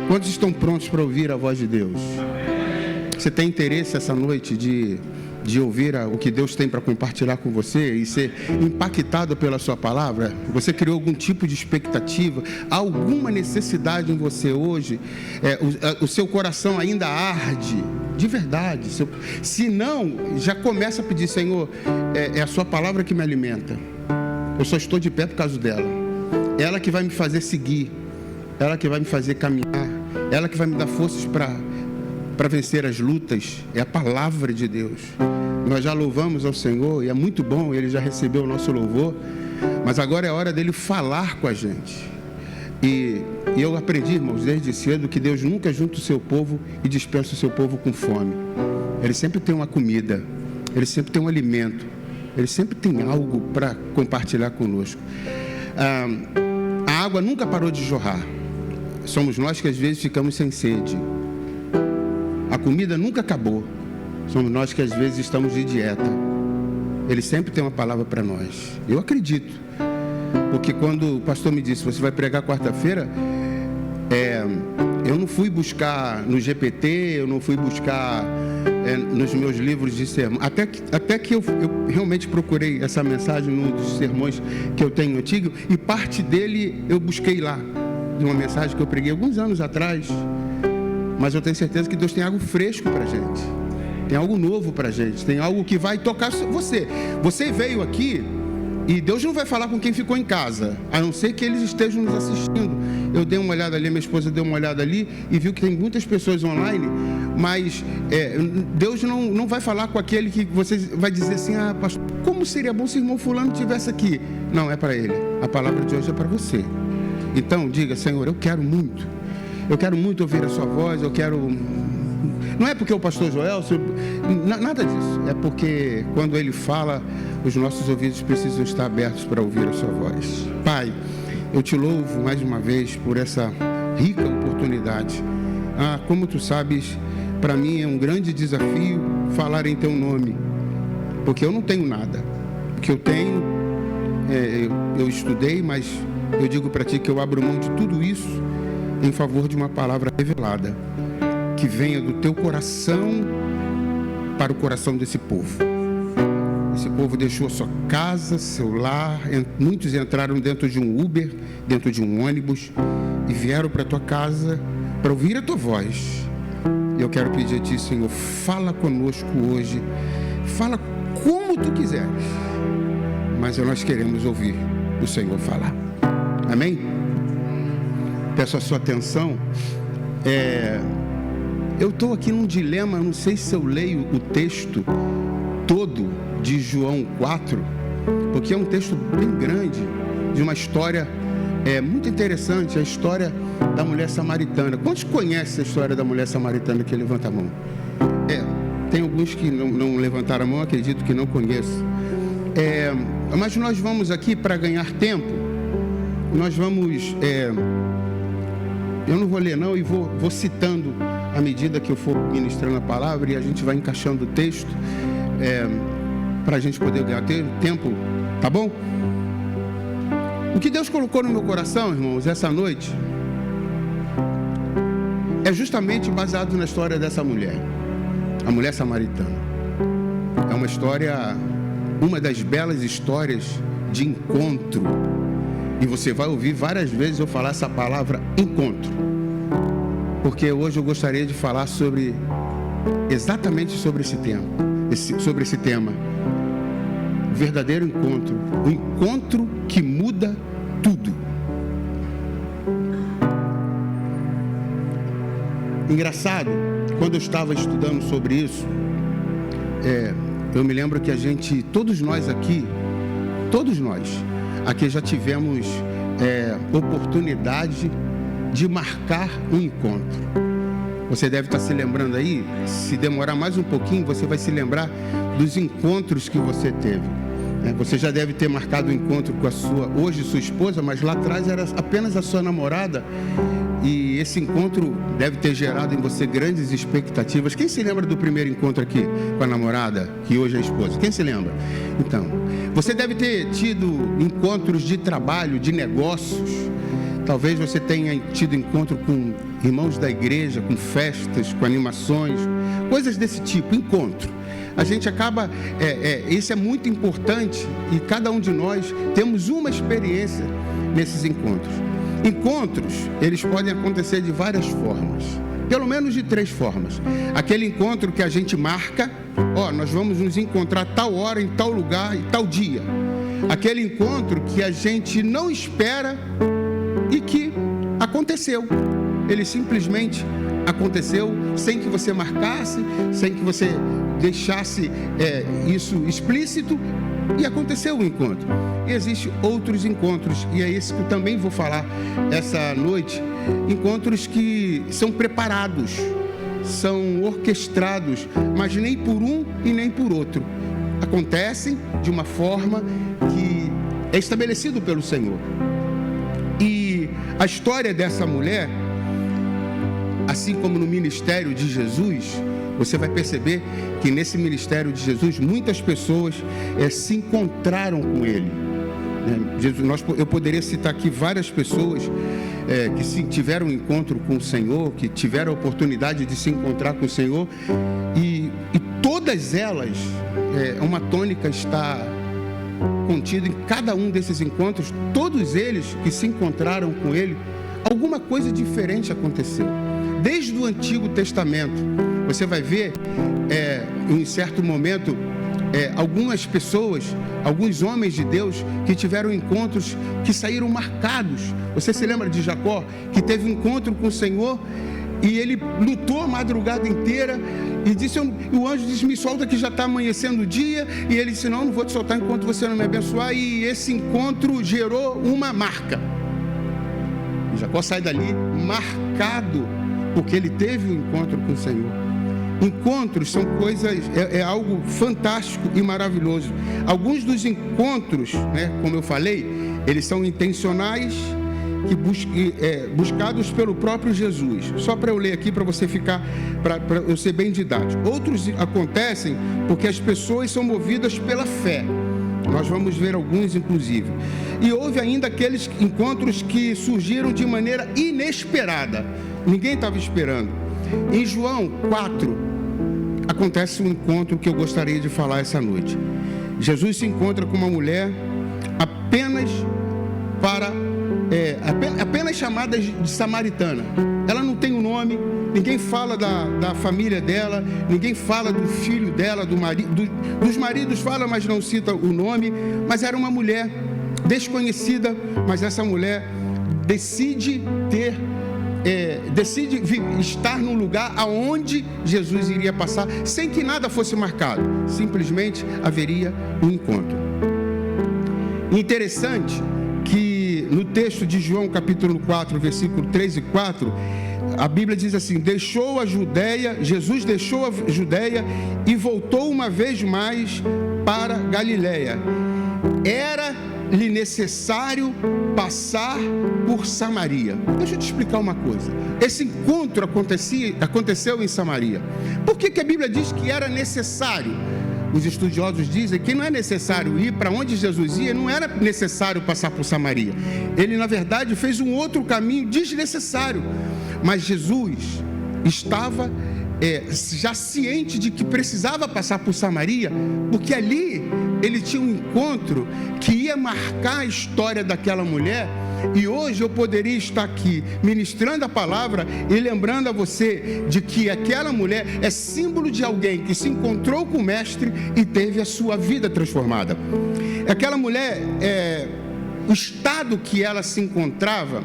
Quantos estão prontos para ouvir a voz de Deus? Você tem interesse essa noite de ouvir o que Deus tem para compartilhar com você e ser impactado pela sua palavra? Você criou algum tipo de expectativa, alguma necessidade em você hoje? O seu coração ainda arde de verdade? Se não, já começa a pedir: Senhor, é a sua palavra que me alimenta, eu só estou de pé por causa dela, ela que vai me fazer seguir, ela que vai me fazer caminhar, ela que vai me dar forças para vencer as lutas. É a palavra de Deus. Nós já louvamos ao Senhor e é muito bom, Ele já recebeu o nosso louvor, mas agora é hora dEle falar com a gente. E eu aprendi, irmãos, desde cedo, que Deus nunca junta o seu povo e dispensa o seu povo com fome. Ele sempre tem uma comida, Ele sempre tem um alimento, Ele sempre tem algo para compartilhar conosco. A água nunca parou de jorrar. Somos nós que às vezes ficamos sem sede. A comida nunca acabou. Somos nós que às vezes estamos de dieta. Ele sempre tem uma palavra para nós. Eu acredito. Porque quando o pastor me disse: você vai pregar quarta-feira, eu não fui buscar no GPT, eu não fui buscar nos meus livros de sermão. Até que eu realmente procurei essa mensagem num dos sermões que eu tenho antigo, e parte dele eu busquei lá, de uma mensagem que eu preguei alguns anos atrás. Mas eu tenho certeza que Deus tem algo fresco para a gente, tem algo novo para a gente, tem algo que vai tocar você. Você veio aqui e Deus não vai falar com quem ficou em casa, a não ser que eles estejam nos assistindo. Eu dei uma olhada ali, minha esposa deu uma olhada ali e viu que tem muitas pessoas online, mas Deus não vai falar com aquele que você vai dizer assim: ah, pastor, como seria bom se o irmão fulano estivesse aqui. Não, é para ele. A palavra de hoje é para você. Então diga: Senhor, eu quero muito ouvir a sua voz, eu quero... Não é porque o pastor Joel, nada disso, é porque quando ele fala, os nossos ouvidos precisam estar abertos para ouvir a sua voz. Pai, eu te louvo mais uma vez por essa rica oportunidade. Como tu sabes, para mim é um grande desafio falar em teu nome, porque eu não tenho nada. O que eu tenho, eu estudei, mas eu digo para ti que eu abro mão de tudo isso em favor de uma palavra revelada, que venha do teu coração para o coração desse povo. Esse povo deixou a sua casa, seu lar, muitos entraram dentro de um Uber, dentro de um ônibus, e vieram para a tua casa para ouvir a tua voz. Eu quero pedir a ti, Senhor, fala conosco hoje, fala como tu quiseres, mas nós queremos ouvir o Senhor falar. Amém? Peço a sua atenção. Eu estou aqui num dilema, não sei se eu leio o texto todo de João 4, porque é um texto bem grande, de uma história muito interessante, a história da mulher samaritana. Quantos conhecem a história da mulher samaritana? Que levanta a mão. Tem alguns que não levantaram a mão, acredito que não conheço. Mas nós vamos aqui, para ganhar tempo, nós vamos... eu não vou ler não, e vou citando à medida que eu for ministrando a palavra, e a gente vai encaixando o texto para a gente poder ganhar tempo, tá bom? O que Deus colocou no meu coração, irmãos, essa noite, é justamente baseado na história dessa mulher, a mulher samaritana. É uma história, uma das belas histórias de encontro. E você vai ouvir várias vezes eu falar essa palavra encontro, porque hoje eu gostaria de falar exatamente sobre esse tema, o verdadeiro encontro, o encontro que muda tudo. Engraçado, quando eu estava estudando sobre isso, eu me lembro que todos nós aqui já tivemos oportunidade de marcar um encontro. Você deve estar se lembrando aí, se demorar mais um pouquinho, você vai se lembrar dos encontros que você teve. Você já deve ter marcado um encontro com hoje sua esposa, mas lá atrás era apenas a sua namorada, e esse encontro deve ter gerado em você grandes expectativas. Quem se lembra do primeiro encontro aqui com a namorada, que hoje é a esposa? Quem se lembra? Então, você deve ter tido encontros de trabalho, de negócios, Talvez você tenha tido encontro com irmãos da igreja, com festas, com animações, coisas desse tipo, encontro. A gente acaba, isso é muito importante e cada um de nós temos uma experiência nesses encontros. Encontros, eles podem acontecer de várias formas, pelo menos de 3 formas. Aquele encontro que a gente marca, nós vamos nos encontrar tal hora, em tal lugar e tal dia. Aquele encontro que a gente não espera e que aconteceu. Ele simplesmente aconteceu sem que você marcasse, sem que você deixasse isso explícito, e aconteceu o encontro. E existem outros encontros, e é esse que eu também vou falar essa noite, encontros que são preparados, são orquestrados, mas nem por um e nem por outro. Acontecem de uma forma que é estabelecido pelo Senhor. E a história dessa mulher, assim como no ministério de Jesus, você vai perceber que nesse ministério de Jesus, muitas pessoas se encontraram com Ele. Eu poderia citar aqui várias pessoas que tiveram um encontro com o Senhor, que tiveram a oportunidade de se encontrar com o Senhor, e todas elas, uma tônica está contida em cada um desses encontros. Em eles que se encontraram com Ele, alguma coisa diferente aconteceu. Desde o Antigo Testamento, você vai ver, em certo momento, algumas pessoas, alguns homens de Deus que tiveram encontros que saíram marcados. Você se lembra de Jacó, que teve um encontro com o Senhor e ele lutou a madrugada inteira e disse, o anjo disse, me solta que já está amanhecendo o dia, e ele disse, não vou te soltar enquanto você não me abençoar, e esse encontro gerou uma marca. E Jacó sai dali marcado, porque ele teve um encontro com o Senhor. Encontros são coisas, algo fantástico e maravilhoso. Alguns dos encontros, como eu falei, eles são intencionais, buscados pelo próprio Jesus. Só para eu ler aqui, para você ficar, para eu ser bem didático. Outros acontecem porque as pessoas são movidas pela fé. Nós vamos ver alguns, inclusive. E houve ainda aqueles encontros que surgiram de maneira inesperada. Ninguém estava esperando. Em João 4, acontece um encontro que eu gostaria de falar essa noite. Jesus se encontra com uma mulher apenas chamada de samaritana. Ela não tem um nome, ninguém fala da família dela, ninguém fala do filho dela, do marido, dos maridos fala, mas não cita o nome. Mas era uma mulher desconhecida, mas essa mulher decide estar num lugar aonde Jesus iria passar, sem que nada fosse marcado. Simplesmente haveria um encontro. Interessante que no texto de João capítulo 4, versículo 3 e 4, a Bíblia diz assim: Jesus deixou a Judeia e voltou uma vez mais para Galiléia. Era-lhe necessário passar por Samaria. Deixa eu te explicar uma coisa. Esse encontro aconteceu em Samaria. Por que a Bíblia diz que era necessário? Os estudiosos dizem que não é necessário ir para onde Jesus ia, não era necessário passar por Samaria. Ele, na verdade, fez um outro caminho desnecessário. Mas Jesus estava já ciente de que precisava passar por Samaria, porque ali ele tinha um encontro que ia marcar a história daquela mulher. E hoje eu poderia estar aqui ministrando a palavra e lembrando a você de que aquela mulher é símbolo de alguém que se encontrou com o Mestre e teve a sua vida transformada. Aquela mulher, o estado que ela se encontrava,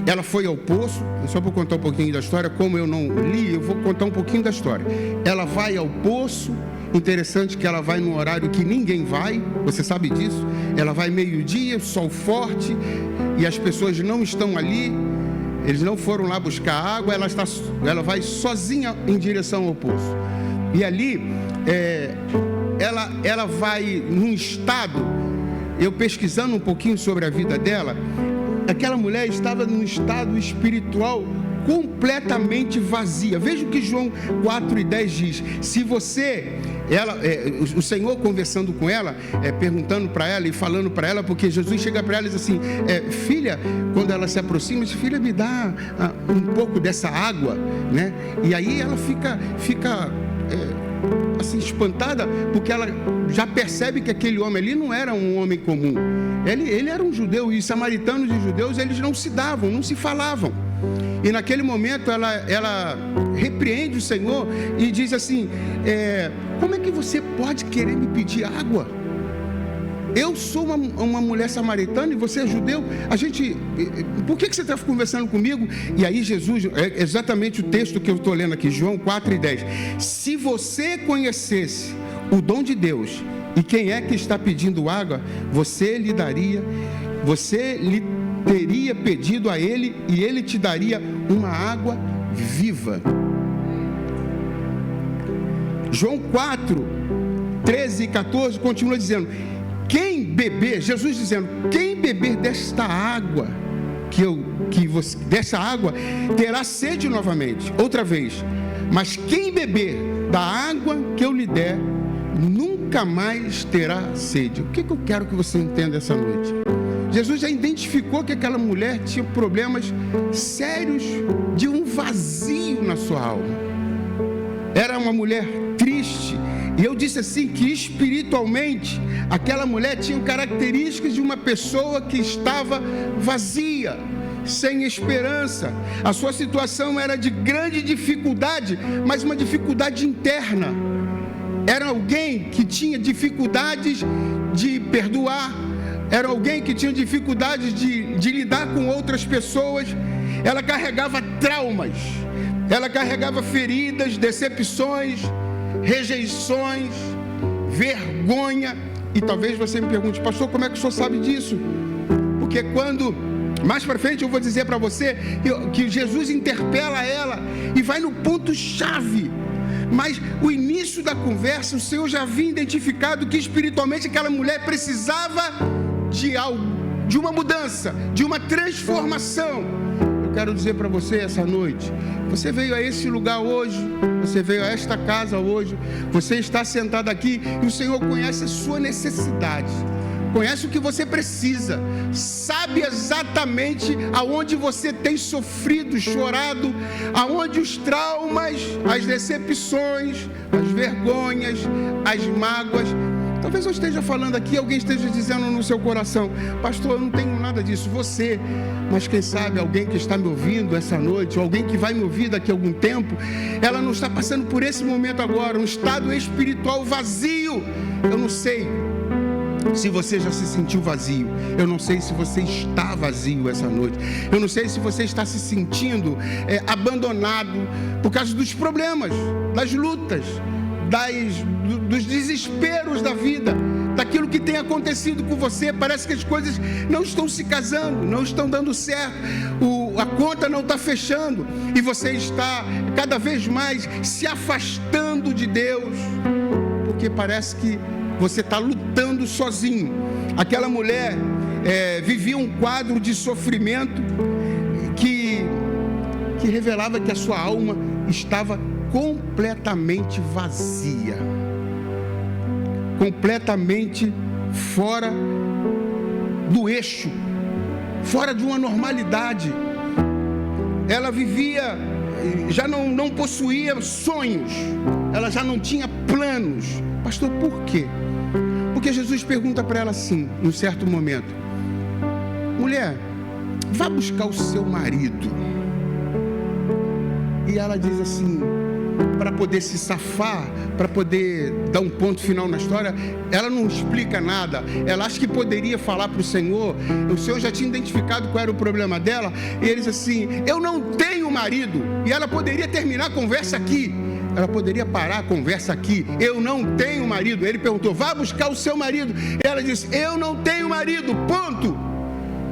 ela foi ao poço. Só para contar um pouquinho da história, como eu não li, eu vou contar um pouquinho da história. Ela vai ao poço. Interessante que ela vai num horário que ninguém vai, você sabe disso. Ela vai meio-dia, sol forte, e as pessoas não estão ali, eles não foram lá buscar água, ela vai sozinha em direção ao poço. E ali, ela vai num estado, eu pesquisando um pouquinho sobre a vida dela, aquela mulher estava num estado espiritual completamente vazia. Veja o que João 4:10 diz. Se você, o Senhor conversando com ela, perguntando para ela e falando para ela, porque Jesus chega para ela e diz assim, filha, quando ela se aproxima, diz, filha, me dá um pouco dessa água, né? E aí ela fica assim, espantada, porque ela já percebe que aquele homem ali não era um homem comum. Ele era um judeu, e samaritanos e judeus, eles não se davam, não se falavam. E naquele momento ela repreende o Senhor e diz assim, como é que você pode querer me pedir água? Eu sou uma mulher samaritana e você é judeu. Por que você está conversando comigo? E aí Jesus, é exatamente o texto que eu estou lendo aqui, João 4:10. Se você conhecesse o dom de Deus e quem é que está pedindo água, você lhe teria pedido a ele e ele te daria uma água viva. João 4:13 e 14 continua dizendo, quem beber, Jesus dizendo, quem beber desta água dessa água terá sede novamente, outra vez. Mas quem beber da água que eu lhe der, nunca mais terá sede. O que eu quero que você entenda essa noite? Jesus já identificou que aquela mulher tinha problemas sérios de um vazio na sua alma. Era uma mulher triste. E eu disse assim, que espiritualmente, aquela mulher tinha características de uma pessoa que estava vazia, sem esperança. A sua situação era de grande dificuldade, mas uma dificuldade interna. Era alguém que tinha dificuldades de perdoar, era alguém que tinha dificuldades de lidar com outras pessoas. Ela carregava traumas, ela carregava feridas, decepções, rejeições, vergonha. E talvez você me pergunte, pastor, como é que o senhor sabe disso? Porque mais para frente eu vou dizer para você que Jesus interpela ela e vai no ponto-chave. Mas o início da conversa, o Senhor já havia identificado que espiritualmente aquela mulher precisava de algo, de uma mudança, de uma transformação. Eu quero dizer para você essa noite, você veio a esse lugar hoje, você veio a esta casa hoje, você está sentado aqui e o Senhor conhece a sua necessidade, conhece o que você precisa, sabe exatamente aonde você tem sofrido, chorado, aonde os traumas, as decepções, as vergonhas, as mágoas. Talvez eu esteja falando aqui, alguém esteja dizendo no seu coração, pastor, eu não tenho nada disso, você, mas quem sabe alguém que está me ouvindo essa noite, ou alguém que vai me ouvir daqui a algum tempo, ela não está passando por esse momento agora, um estado espiritual vazio. Eu não sei se você já se sentiu vazio, eu não sei se você está vazio essa noite, eu não sei se você está se sentindo abandonado por causa dos problemas, das lutas, dos desesperos da vida, daquilo que tem acontecido com você. Parece que as coisas não estão se casando, não estão dando certo, a conta não está fechando, e você está cada vez mais se afastando de Deus, porque parece que você está lutando sozinho. Aquela mulher vivia um quadro de sofrimento que revelava que a sua alma estava completamente vazia, completamente fora do eixo, fora de uma normalidade. Ela vivia, já não possuía sonhos, ela já não tinha planos. Pastor, por quê? Porque Jesus pergunta para ela assim, em um certo momento, mulher, vá buscar o seu marido. E ela diz assim, para poder se safar, para poder dar um ponto final na história, ela não explica nada. Ela acha que poderia falar para o Senhor já tinha identificado qual era o problema dela, e ele diz assim, eu não tenho marido. E ela poderia terminar a conversa aqui, ela poderia parar a conversa aqui, eu não tenho marido. Ele perguntou, vá buscar o seu marido. Ela disse, eu não tenho marido, ponto.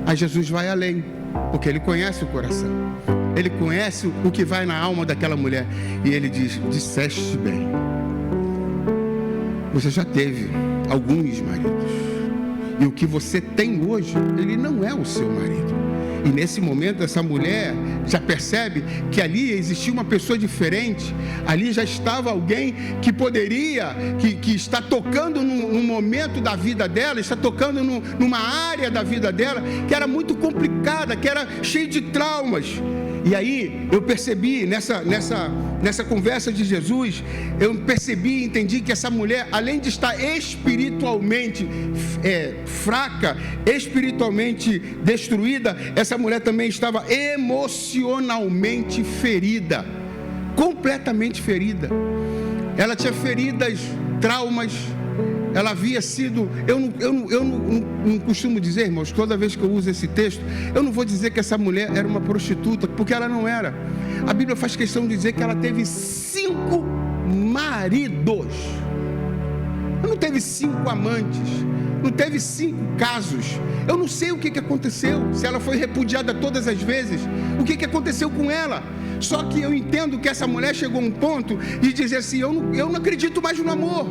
Aí Jesus vai além, porque ele conhece o coração, ele conhece o que vai na alma daquela mulher, e ele diz, disseste bem, você já teve alguns maridos, e o que você tem hoje, ele não é o seu marido. E nesse momento essa mulher, Já percebe que ali existia uma pessoa diferente, ali já estava alguém que poderia, que está tocando num momento da vida dela, está tocando numa área da vida dela que era muito complicada, que era cheia de traumas. E aí eu percebi nessa conversa de Jesus, eu percebi e entendi que essa mulher, além de estar espiritualmente fraca, espiritualmente destruída, essa mulher também estava emocionalmente ferida, completamente ferida. Ela tinha feridas, traumas. Ela havia sido, eu não costumo dizer, irmãos, toda vez que eu uso esse texto, eu não vou dizer que essa mulher era uma prostituta, porque ela não era. A Bíblia faz questão de dizer que ela teve 5 maridos. Ela não teve 5 amantes, não teve 5 casos. Eu não sei o que aconteceu, se ela foi repudiada todas as vezes, o que aconteceu com ela. Só que eu entendo que essa mulher chegou a um ponto de dizer assim, eu não acredito mais no amor,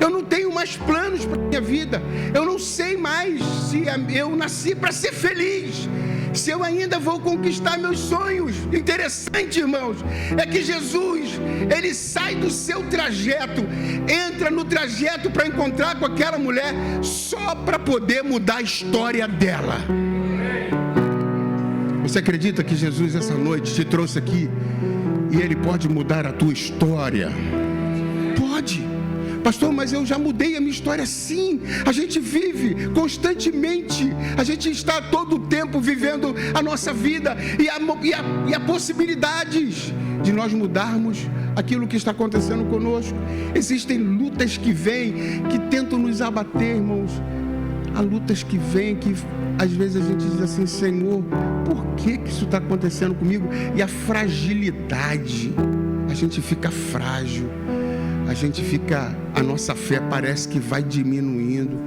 eu não tenho mais planos para a minha vida, eu não sei mais se eu nasci para ser feliz, se eu ainda vou conquistar meus sonhos. Interessante, irmãos, é que Jesus, ele sai do seu trajeto, entra no trajeto para encontrar com aquela mulher, só para poder mudar a história dela. Você acredita que Jesus essa noite te trouxe aqui e Ele pode mudar a tua história? Pode. Pastor, mas eu já mudei a minha história. Sim, a gente vive constantemente, a gente está todo o tempo vivendo a nossa vida e há possibilidades de nós mudarmos aquilo que está acontecendo conosco. Existem lutas que vêm, que tentam nos abater, irmãos. Há lutas que vêm, que às vezes a gente diz assim, Senhor, por que isso está acontecendo comigo? E a fragilidade, a gente fica frágil, a nossa fé parece que vai diminuindo,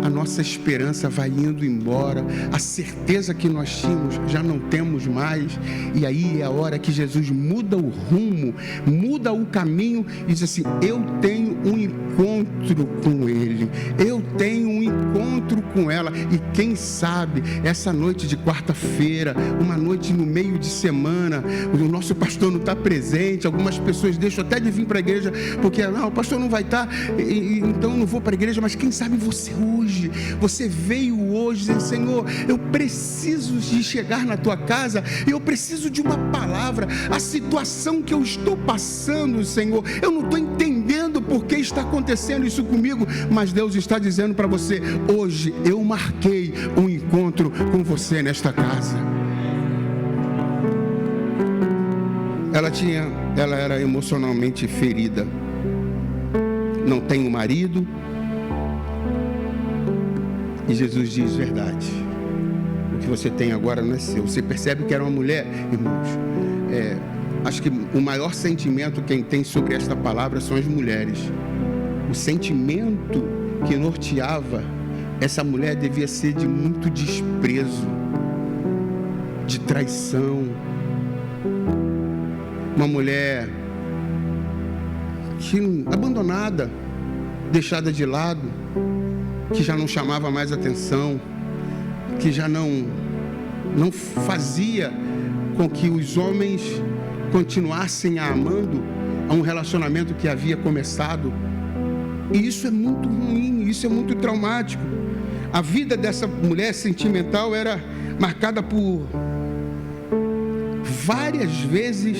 a nossa esperança vai indo embora, a certeza que nós tínhamos já não temos mais. E aí é a hora que Jesus muda o rumo, muda o caminho e diz assim, eu tenho um encontro com Ele, eu tenho um encontro com ela. E quem sabe essa noite de quarta-feira, uma noite no meio de semana, o nosso pastor não está presente, algumas pessoas deixam até de vir para a igreja porque não, o pastor não vai estar, então não vou para a igreja. Mas quem sabe você veio hoje dizendo, Senhor, eu preciso de chegar na tua casa, eu preciso de uma palavra. A situação que eu estou passando, Senhor, eu não estou entendendo por que está acontecendo isso comigo, mas Deus está dizendo para você, hoje eu marquei um encontro com você nesta casa. Ela era emocionalmente ferida, não tem um marido, e Jesus diz, verdade, o que você tem agora não é seu. Você percebe que era uma mulher, irmãos, acho que o maior sentimento quem tem sobre esta palavra são as mulheres. O sentimento que norteava essa mulher devia ser de muito desprezo, de traição. Uma mulher abandonada, deixada de lado, que já não chamava mais atenção, que já não fazia com que os homens continuassem a amando a um relacionamento que havia começado. E isso é muito ruim, isso é muito traumático. A vida dessa mulher sentimental era marcada por várias vezes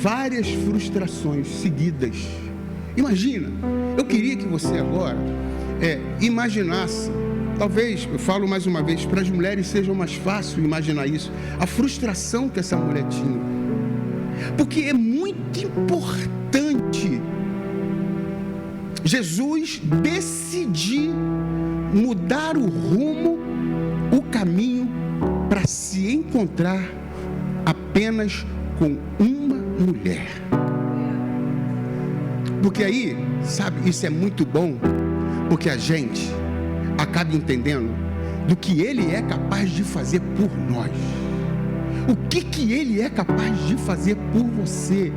várias frustrações seguidas. Imagina, eu queria que você agora imaginasse, talvez, eu falo mais uma vez, para as mulheres seja mais fácil imaginar isso, a frustração que essa mulher tinha, porque é muito importante Jesus decidir mudar o rumo, o caminho, para se encontrar apenas com uma mulher. Porque aí, sabe, isso é muito bom, porque a gente acaba entendendo do que Ele é capaz de fazer por nós. O que Ele é capaz de fazer por você.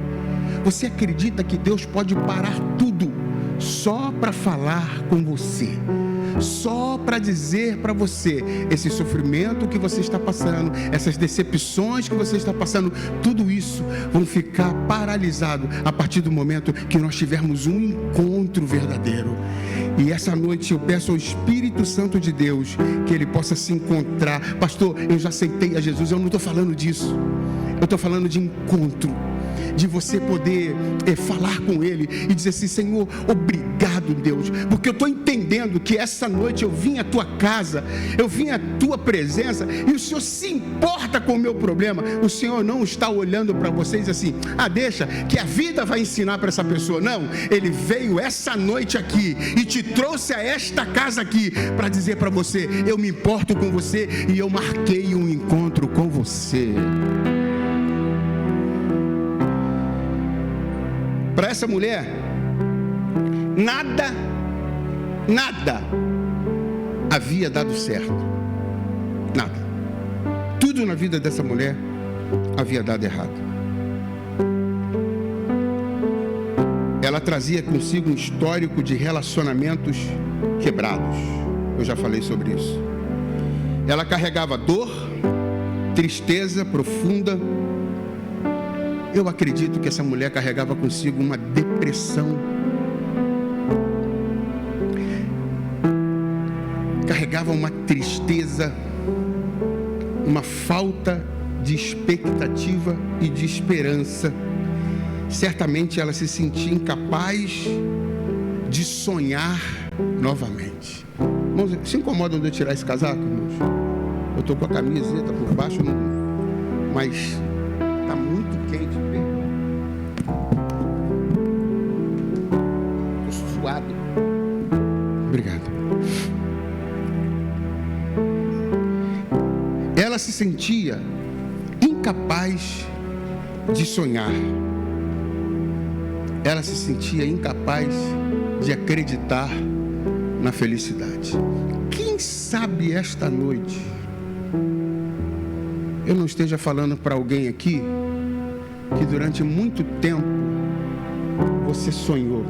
Você acredita que Deus pode parar tudo só para falar com você, só para dizer para você: esse sofrimento que você está passando, essas decepções que você está passando, tudo isso vão ficar paralisado a partir do momento que nós tivermos um encontro verdadeiro. E essa noite eu peço ao Espírito Santo de Deus que ele possa se encontrar. Pastor, eu já aceitei a Jesus. Eu não estou falando disso. Eu estou falando de encontro, de você poder falar com Ele e dizer assim: Senhor, obrigado, Deus, porque eu estou entendendo que essa noite eu vim à Tua casa, eu vim à Tua presença, e o Senhor se importa com o meu problema. O Senhor não está olhando para vocês assim: deixa que a vida vai ensinar para essa pessoa. Não, Ele veio essa noite aqui e te trouxe a esta casa aqui para dizer para você: eu me importo com você e eu marquei um encontro com você. Para essa mulher, nada havia dado certo. Nada. Tudo na vida dessa mulher havia dado errado. Ela trazia consigo um histórico de relacionamentos quebrados. Eu já falei sobre isso. Ela carregava dor, tristeza profunda. Eu acredito que essa mulher carregava consigo uma depressão. Carregava uma tristeza, uma falta de expectativa e de esperança. Certamente ela se sentia incapaz de sonhar novamente. Irmãos, se incomodam de eu tirar esse casaco, irmãos? Eu estou com a camiseta por baixo, mas está muito quente. Estou suado. Obrigado. Ela se sentia incapaz de sonhar. Ela se sentia incapaz de acreditar na felicidade. Quem sabe esta noite eu não esteja falando para alguém aqui que durante muito tempo você sonhou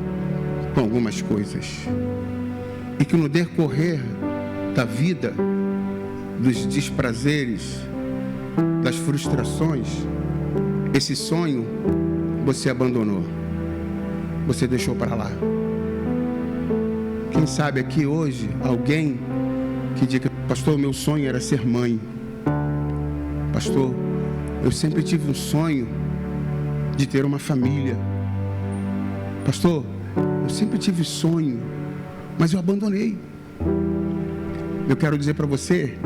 com algumas coisas e que no decorrer da vida, dos desprazeres, das frustrações, esse sonho você abandonou, você deixou para lá. Quem sabe aqui hoje alguém que diga: pastor, meu sonho era ser mãe. Pastor, eu sempre tive um sonho de ter uma família. Pastor, eu sempre tive sonho, mas eu abandonei. Eu quero dizer para você,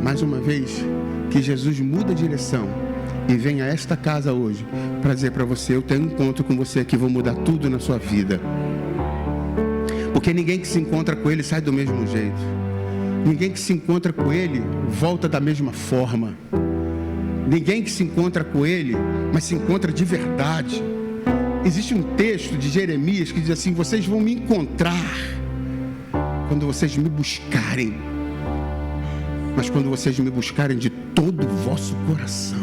mais uma vez, que Jesus muda a direção e vem a esta casa hoje para dizer para você: eu tenho um encontro com você aqui, vou mudar tudo na sua vida. Porque ninguém que se encontra com Ele sai do mesmo jeito. Ninguém que se encontra com Ele volta da mesma forma. Ninguém que se encontra com Ele, mas se encontra de verdade. Existe um texto de Jeremias que diz assim: vocês vão me encontrar quando vocês me buscarem, mas quando vocês me buscarem de todo o vosso coração.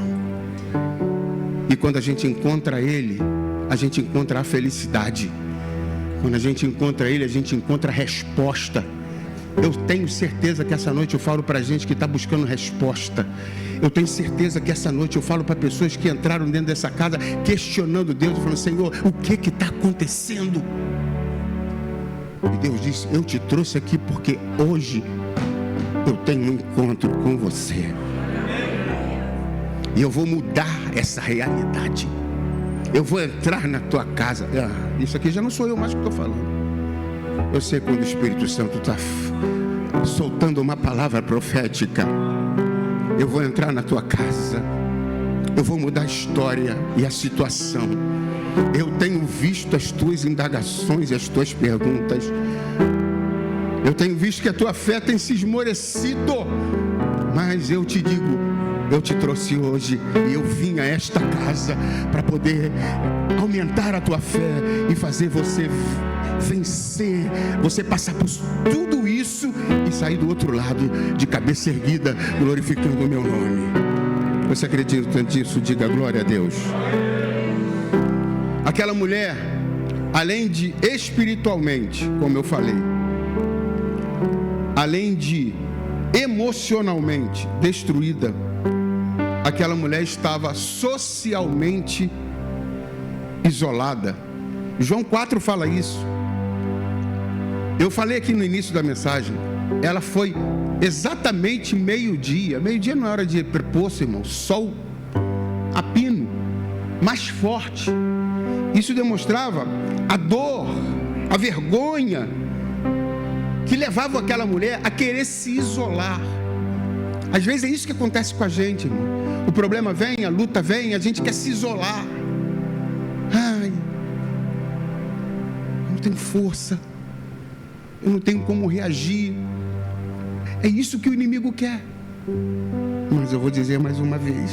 E quando a gente encontra Ele, a gente encontra a felicidade. Quando a gente encontra Ele, a gente encontra a resposta. Eu tenho certeza que essa noite eu falo para gente que está buscando resposta. Eu tenho certeza que essa noite eu falo para pessoas que entraram dentro dessa casa questionando Deus, falando: Senhor, o que está acontecendo? E Deus disse: eu te trouxe aqui porque hoje eu tenho um encontro com você. E eu vou mudar essa realidade. Eu vou entrar na tua casa. Isso aqui já não sou eu mais que estou falando. Eu sei quando o Espírito Santo está soltando uma palavra profética. Eu vou entrar na tua casa. Eu vou mudar a história e a situação. Eu tenho visto as tuas indagações e as tuas perguntas. Eu tenho visto que a tua fé tem se esmorecido. Mas eu te digo, eu te trouxe hoje e eu vim a esta casa para poder aumentar a tua fé e fazer você vencer, você passar por tudo isso e sair do outro lado de cabeça erguida, glorificando o meu nome. Você acredita nisso? Diga glória a Deus. Aquela mulher, além de espiritualmente, como eu falei, além de emocionalmente destruída, aquela mulher estava socialmente isolada. João 4 fala isso. Eu falei aqui no início da mensagem, ela foi exatamente meio-dia. Meio-dia não é hora de preposto, irmão. Sol a pino, mais forte. Isso demonstrava a dor, a vergonha que levava aquela mulher a querer se isolar. Às vezes é isso que acontece com a gente, irmão. O problema vem, a luta vem, a gente quer se isolar. Ai, eu não tenho força, eu não tenho como reagir. É isso que o inimigo quer. Mas eu vou dizer mais uma vez,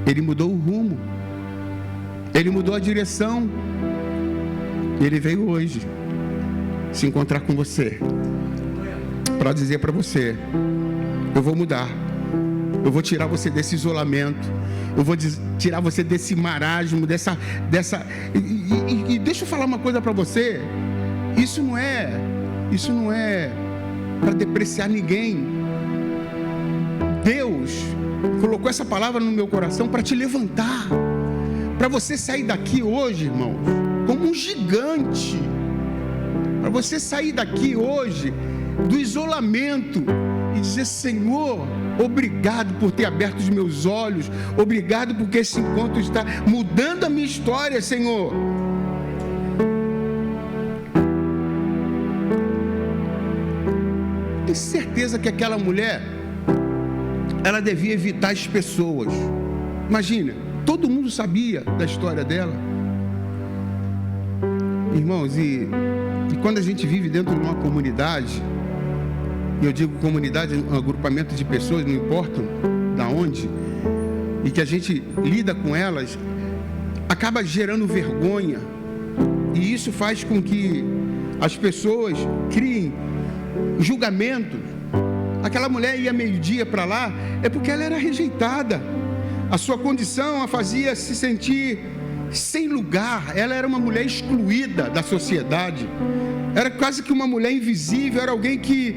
ele mudou o rumo, ele mudou a direção. Ele veio hoje se encontrar com você para dizer para você: eu vou mudar, eu vou tirar você desse isolamento, eu vou tirar você desse marasmo, dessa e deixa eu falar uma coisa para você. Isso não é para depreciar ninguém. Deus colocou essa palavra no meu coração para te levantar, para você sair daqui hoje, irmãos, como um gigante, para você sair daqui hoje do isolamento e dizer: Senhor, obrigado por ter aberto os meus olhos, obrigado porque esse encontro está mudando a minha história, Senhor. Tenho certeza que aquela mulher, ela devia evitar as pessoas. Imagina, todo mundo sabia da história dela. Irmãos, e quando a gente vive dentro de uma comunidade, e eu digo comunidade, um agrupamento de pessoas, não importa da onde, e que a gente lida com elas, acaba gerando vergonha, e isso faz com que as pessoas criem julgamento. Aquela mulher ia meio-dia para lá, é porque ela era rejeitada, a sua condição a fazia se sentir sem lugar, ela era uma mulher excluída da sociedade, era quase que uma mulher invisível, era alguém que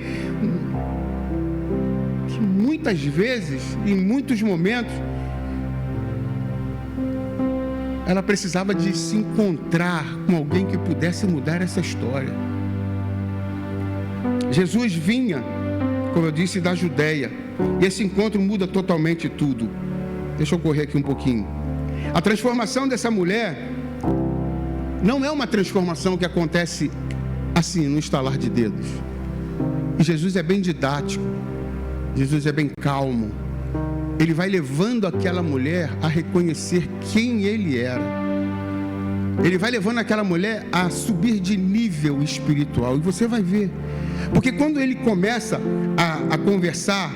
muitas vezes, em muitos momentos, ela precisava de se encontrar com alguém que pudesse mudar essa história. Jesus vinha, como eu disse, da Judeia, e esse encontro muda totalmente tudo. Deixa eu correr aqui um pouquinho. A transformação dessa mulher não é uma transformação que acontece assim, no estalar de dedos. E Jesus é bem didático, Jesus é bem calmo. Ele vai levando aquela mulher a reconhecer quem ele era. Ele vai levando aquela mulher a subir de nível espiritual. E você vai ver. Porque quando ele começa a conversar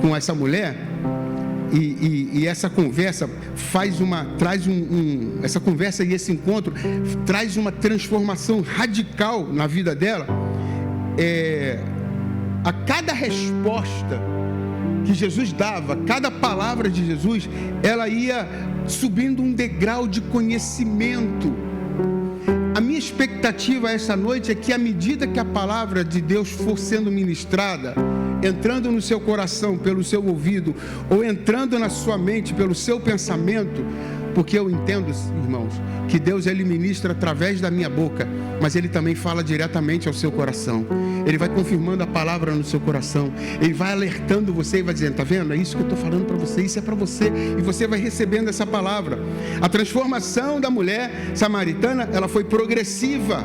com essa mulher, e essa conversa essa conversa e esse encontro traz uma transformação radical na vida dela. A cada resposta que Jesus dava, cada palavra de Jesus, ela ia subindo um degrau de conhecimento. A minha expectativa essa noite é que, à medida que a palavra de Deus for sendo ministrada, entrando no seu coração pelo seu ouvido, ou entrando na sua mente pelo seu pensamento, porque eu entendo, irmãos, que Deus, ele ministra através da minha boca, mas ele também fala diretamente ao seu coração. Ele vai confirmando a palavra no seu coração, ele vai alertando você e vai dizendo: tá vendo? É isso que eu estou falando para você, isso é para você, e você vai recebendo essa palavra. A transformação da mulher samaritana, ela foi progressiva.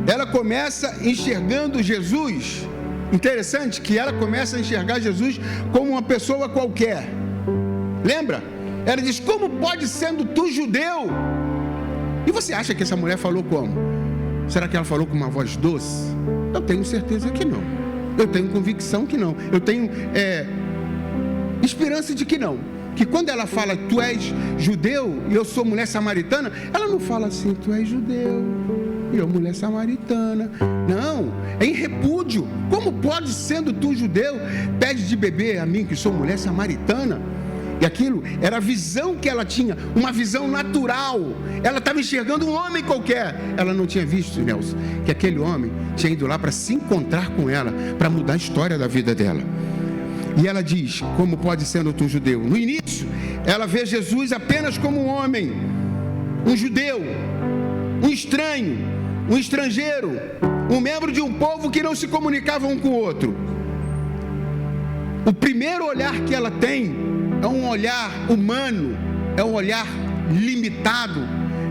Ela começa enxergando Jesus. Interessante que ela começa a enxergar Jesus como uma pessoa qualquer. Lembra? Ela diz: como pode, sendo tu judeu? E você acha que essa mulher falou como? Será que ela falou com uma voz doce? Eu tenho certeza que não. Eu tenho convicção que não. Eu tenho esperança de que não. Que quando ela fala: tu és judeu e eu sou mulher samaritana, ela não fala assim: tu és judeu e eu mulher samaritana. Não, é em repúdio. Como pode, sendo tu judeu, pede de beber a mim que sou mulher samaritana? E aquilo era a visão que ela tinha, uma visão natural. Ela estava enxergando um homem qualquer. Ela não tinha visto, Nelson, que aquele homem tinha ido lá para se encontrar com ela, para mudar a história da vida dela. E ela diz, como pode ser outro judeu? No início, ela vê Jesus apenas como um homem, um judeu, um estranho, um estrangeiro, um membro de um povo que não se comunicava um com o outro. O primeiro olhar que ela tem é um olhar humano, é um olhar limitado,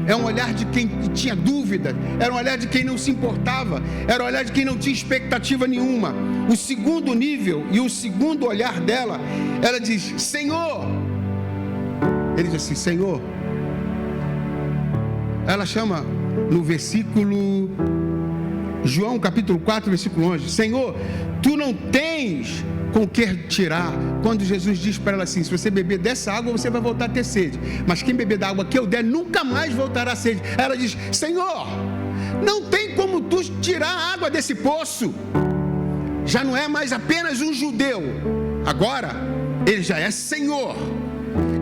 é um olhar de quem tinha dúvida, era um olhar de quem não se importava, era um olhar de quem não tinha expectativa nenhuma. O segundo nível e o segundo olhar dela, ela diz, Senhor. Ele diz assim, Senhor. Ela chama no versículo, João capítulo 4, versículo 11, Senhor, tu não tens com o que tirar. Quando Jesus diz para ela assim, se você beber dessa água, você vai voltar a ter sede, mas quem beber da água que eu der, nunca mais voltará a sede. Ela diz, Senhor, não tem como tu tirar a água desse poço. Já não é mais apenas um judeu, agora ele já é Senhor.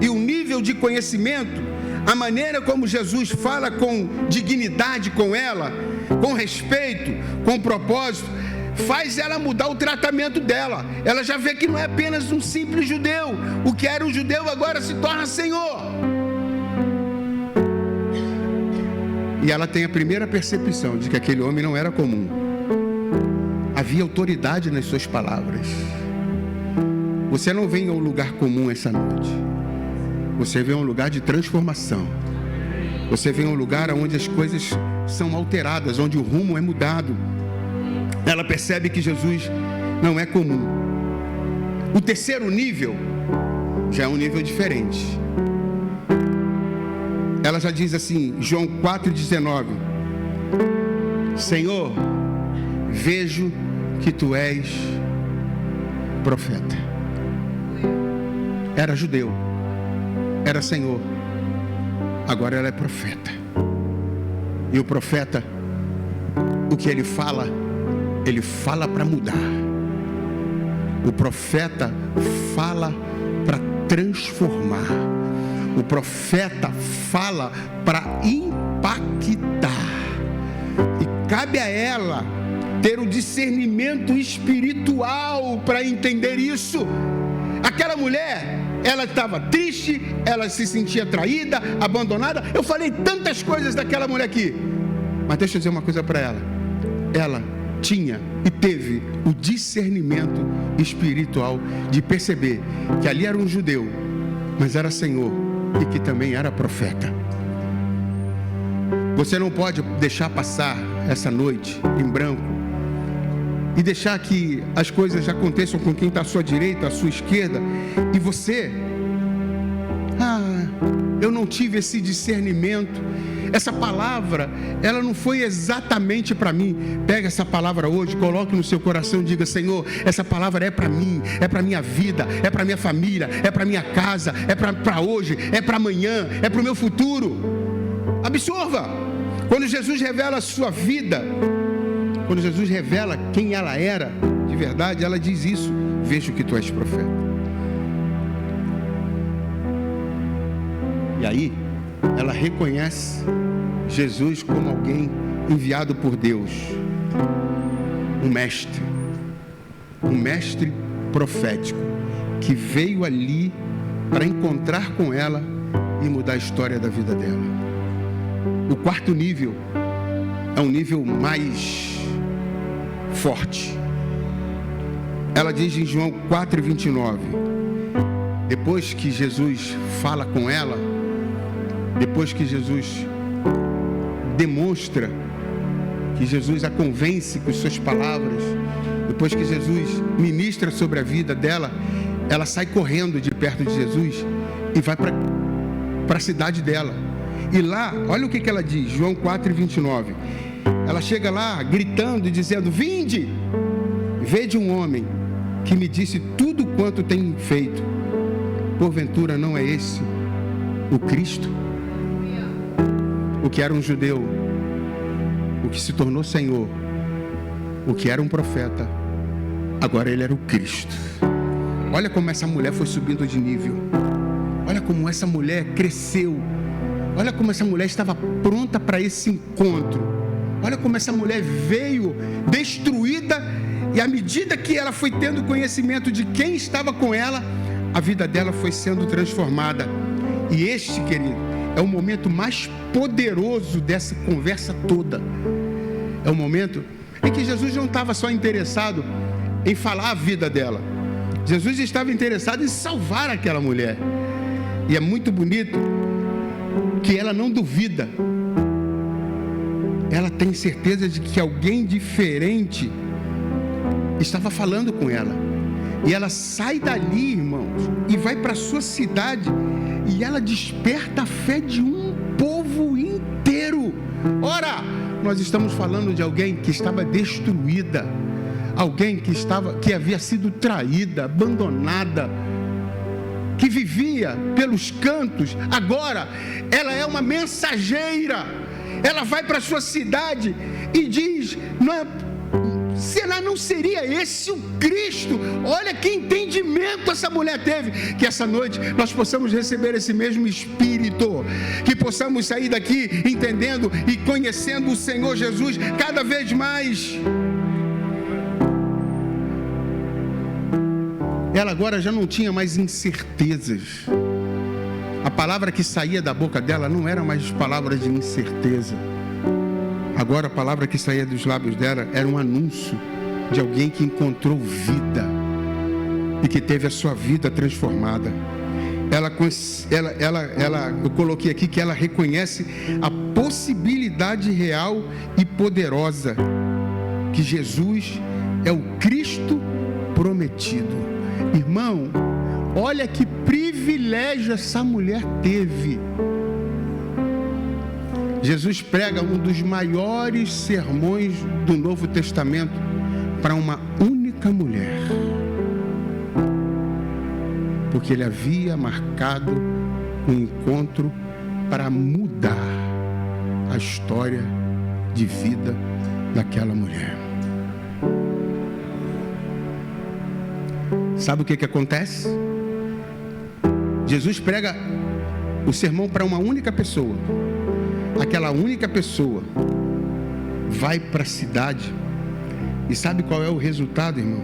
E o nível de conhecimento, a maneira como Jesus fala com dignidade com ela, com respeito, com propósito, faz ela mudar o tratamento dela. Ela já vê que não é apenas um simples judeu. O que era um judeu agora se torna Senhor. E ela tem a primeira percepção de que aquele homem não era comum. Havia autoridade nas suas palavras. Você não vem a um lugar comum essa noite. Você vem a um lugar de transformação. Você vem a um lugar onde as coisas são alteradas, onde o rumo é mudado. Ela percebe que Jesus não é comum. O terceiro nível já é um nível diferente. Ela já diz assim, João 4,19, Senhor, vejo que tu és profeta. Era judeu, era Senhor, agora ela é profeta. E o profeta, o que ele fala para mudar. O profeta fala para transformar. O profeta fala para impactar. E cabe a ela ter o discernimento espiritual para entender isso. Aquela mulher, ela estava triste, ela se sentia traída, abandonada. Eu falei tantas coisas daquela mulher aqui, mas deixa eu dizer uma coisa para ela. Ela tinha e teve o discernimento espiritual de perceber que ali era um judeu, mas era Senhor e que também era profeta. Você não pode deixar passar essa noite em branco e deixar que as coisas aconteçam com quem está à sua direita, à sua esquerda, e você, eu não tive esse discernimento, essa palavra, ela não foi exatamente para mim. Pega essa palavra hoje, coloque no seu coração e diga, Senhor, essa palavra é para mim, é para minha vida, é para minha família, é para minha casa, é para hoje, é para amanhã, é para o meu futuro. Absorva. Quando Jesus revela a sua vida, quando Jesus revela quem ela era de verdade, ela diz isso, vejo que tu és profeta. E aí, ela reconhece Jesus como alguém enviado por Deus, um mestre profético, que veio ali para encontrar com ela e mudar a história da vida dela. O quarto nível é um nível mais forte. Ela diz em João 4,29, depois que Jesus fala com ela, depois que Jesus demonstra, que Jesus a convence com suas palavras, depois que Jesus ministra sobre a vida dela, ela sai correndo de perto de Jesus e vai para a cidade dela. E lá, olha o que ela diz, João 4,29. Ela chega lá gritando e dizendo, vinde, vede um homem que me disse tudo quanto tem feito. Porventura não é esse o Cristo? O que era um judeu, o que se tornou Senhor, o que era um profeta, agora ele era o Cristo. Olha como essa mulher foi subindo de nível. Olha como essa mulher cresceu. Olha como essa mulher estava pronta para esse encontro. Olha como essa mulher veio destruída, e à medida que ela foi tendo conhecimento de quem estava com ela, a vida dela foi sendo transformada. E este, querido, é o momento mais poderoso dessa conversa toda. É o momento em que Jesus não estava só interessado em falar a vida dela. Jesus estava interessado em salvar aquela mulher. E é muito bonito que ela não duvida. Ela tem certeza de que alguém diferente estava falando com ela. E ela sai dali, irmãos, e vai para a sua cidade, e ela desperta a fé de um povo inteiro. Ora, nós estamos falando de alguém que estava destruída, alguém que havia sido traída, abandonada, que vivia pelos cantos. Agora ela é uma mensageira. Ela vai para a sua cidade e diz: será não seria esse o Cristo? Olha que entendimento essa mulher teve. Que essa noite nós possamos receber esse mesmo Espírito, que possamos sair daqui entendendo e conhecendo o Senhor Jesus cada vez mais. Ela agora já não tinha mais incertezas. A palavra que saía da boca dela não era mais palavra de incerteza. Agora a palavra que saía dos lábios dela era um anúncio de alguém que encontrou vida e que teve a sua vida transformada. Eu coloquei aqui que ela reconhece a possibilidade real e poderosa que Jesus é o Cristo prometido. Irmão, olha que privilégio essa mulher teve. Jesus prega um dos maiores sermões do Novo Testamento para uma única mulher, porque ele havia marcado um encontro para mudar a história de vida daquela mulher. Sabe o que acontece? Jesus prega o sermão para uma única pessoa. Aquela única pessoa vai para a cidade, e sabe qual é o resultado, irmão?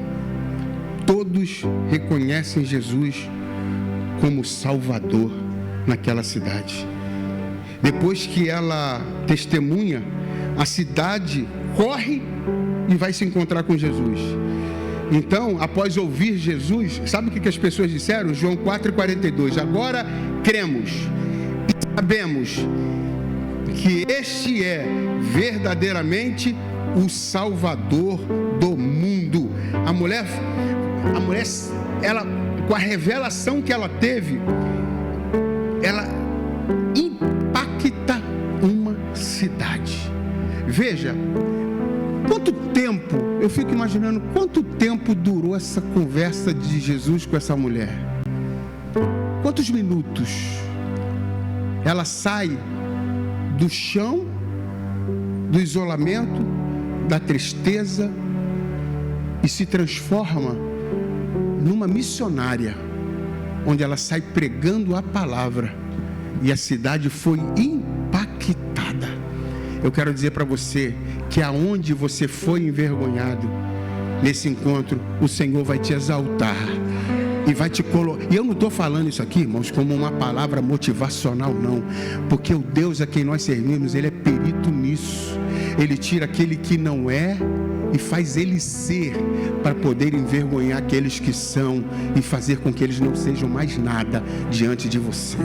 Todos reconhecem Jesus como Salvador naquela cidade. Depois que ela testemunha, a cidade corre e vai se encontrar com Jesus. Então, após ouvir Jesus, sabe o que as pessoas disseram? João 4,42: agora cremos e sabemos que este é verdadeiramente o Salvador do mundo. A mulher, ela, com a revelação que ela teve, ela impacta uma cidade. Veja, quanto tempo, eu fico imaginando quanto tempo durou essa conversa de Jesus com essa mulher. Quantos minutos? Ela sai do chão, do isolamento, da tristeza, e se transforma numa missionária, onde ela sai pregando a palavra, e a cidade foi impactada. Eu quero dizer para você que aonde você foi envergonhado, nesse encontro o Senhor vai te exaltar e vai te colocar. E eu não estou falando isso aqui, irmãos, como uma palavra motivacional, não, porque o Deus a quem nós servimos, Ele é perito nisso. Ele tira aquele que não é e faz ele ser, para poder envergonhar aqueles que são e fazer com que eles não sejam mais nada diante de você.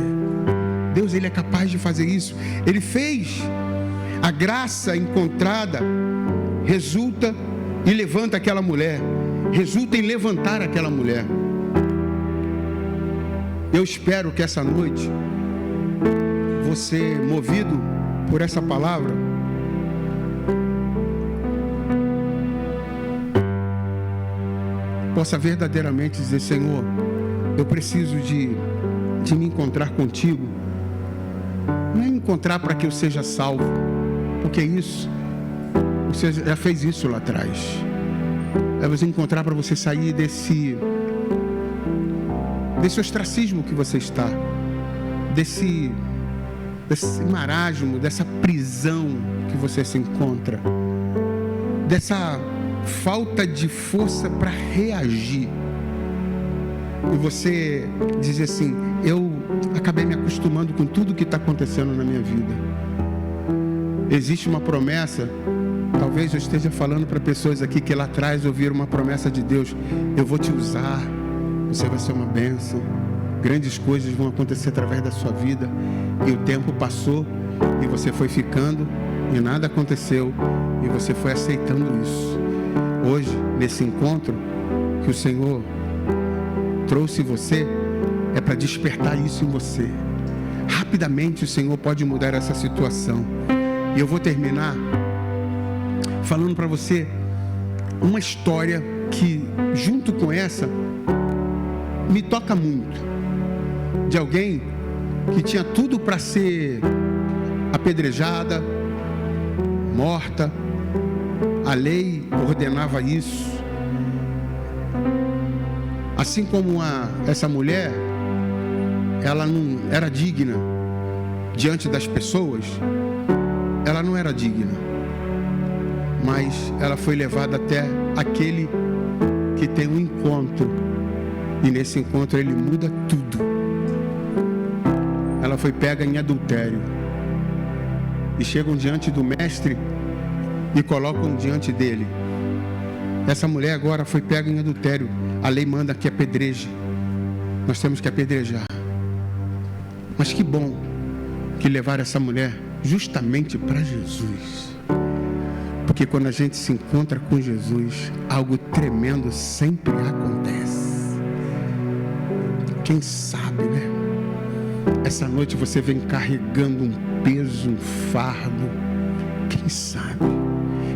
Deus, Ele é capaz de fazer isso. Ele fez. A graça encontrada resulta e levanta aquela mulher, resulta em levantar aquela mulher. Eu espero que essa noite você, movido por essa palavra, possa verdadeiramente dizer: Senhor, eu preciso de me encontrar contigo. Não é encontrar para que eu seja salvo, porque isso, você já fez isso lá atrás. É você encontrar para você sair desse ostracismo que você está, desse marasmo, dessa prisão que você se encontra, dessa falta de força para reagir. E você diz assim: eu acabei me acostumando com tudo que está acontecendo na minha vida. Existe uma promessa, talvez eu esteja falando para pessoas aqui que lá atrás ouviram uma promessa de Deus: eu vou te usar, você vai ser uma bênção, grandes coisas vão acontecer através da sua vida. E o tempo passou e você foi ficando e nada aconteceu, e você foi aceitando isso. Hoje, nesse encontro que o Senhor trouxe você, é para despertar isso em você. Rapidamente o Senhor pode mudar essa situação. E eu vou terminar falando para você uma história que, junto com essa, me toca muito. De alguém que tinha tudo para ser apedrejada, morta. A lei ordenava isso. Assim como essa mulher, ela não era digna diante das pessoas, ela não era digna, mas ela foi levada até aquele que tem um encontro, e nesse encontro ele muda tudo. Ela foi pega em adultério, e chegam diante do mestre e colocam diante dele. Essa mulher agora foi pega em adultério. A lei manda que apedreje. Nós temos que apedrejar. Mas que bom que levaram essa mulher justamente para Jesus. Porque quando a gente se encontra com Jesus, algo tremendo sempre acontece. Quem sabe, né? Essa noite você vem carregando um peso, um fardo. Quem sabe?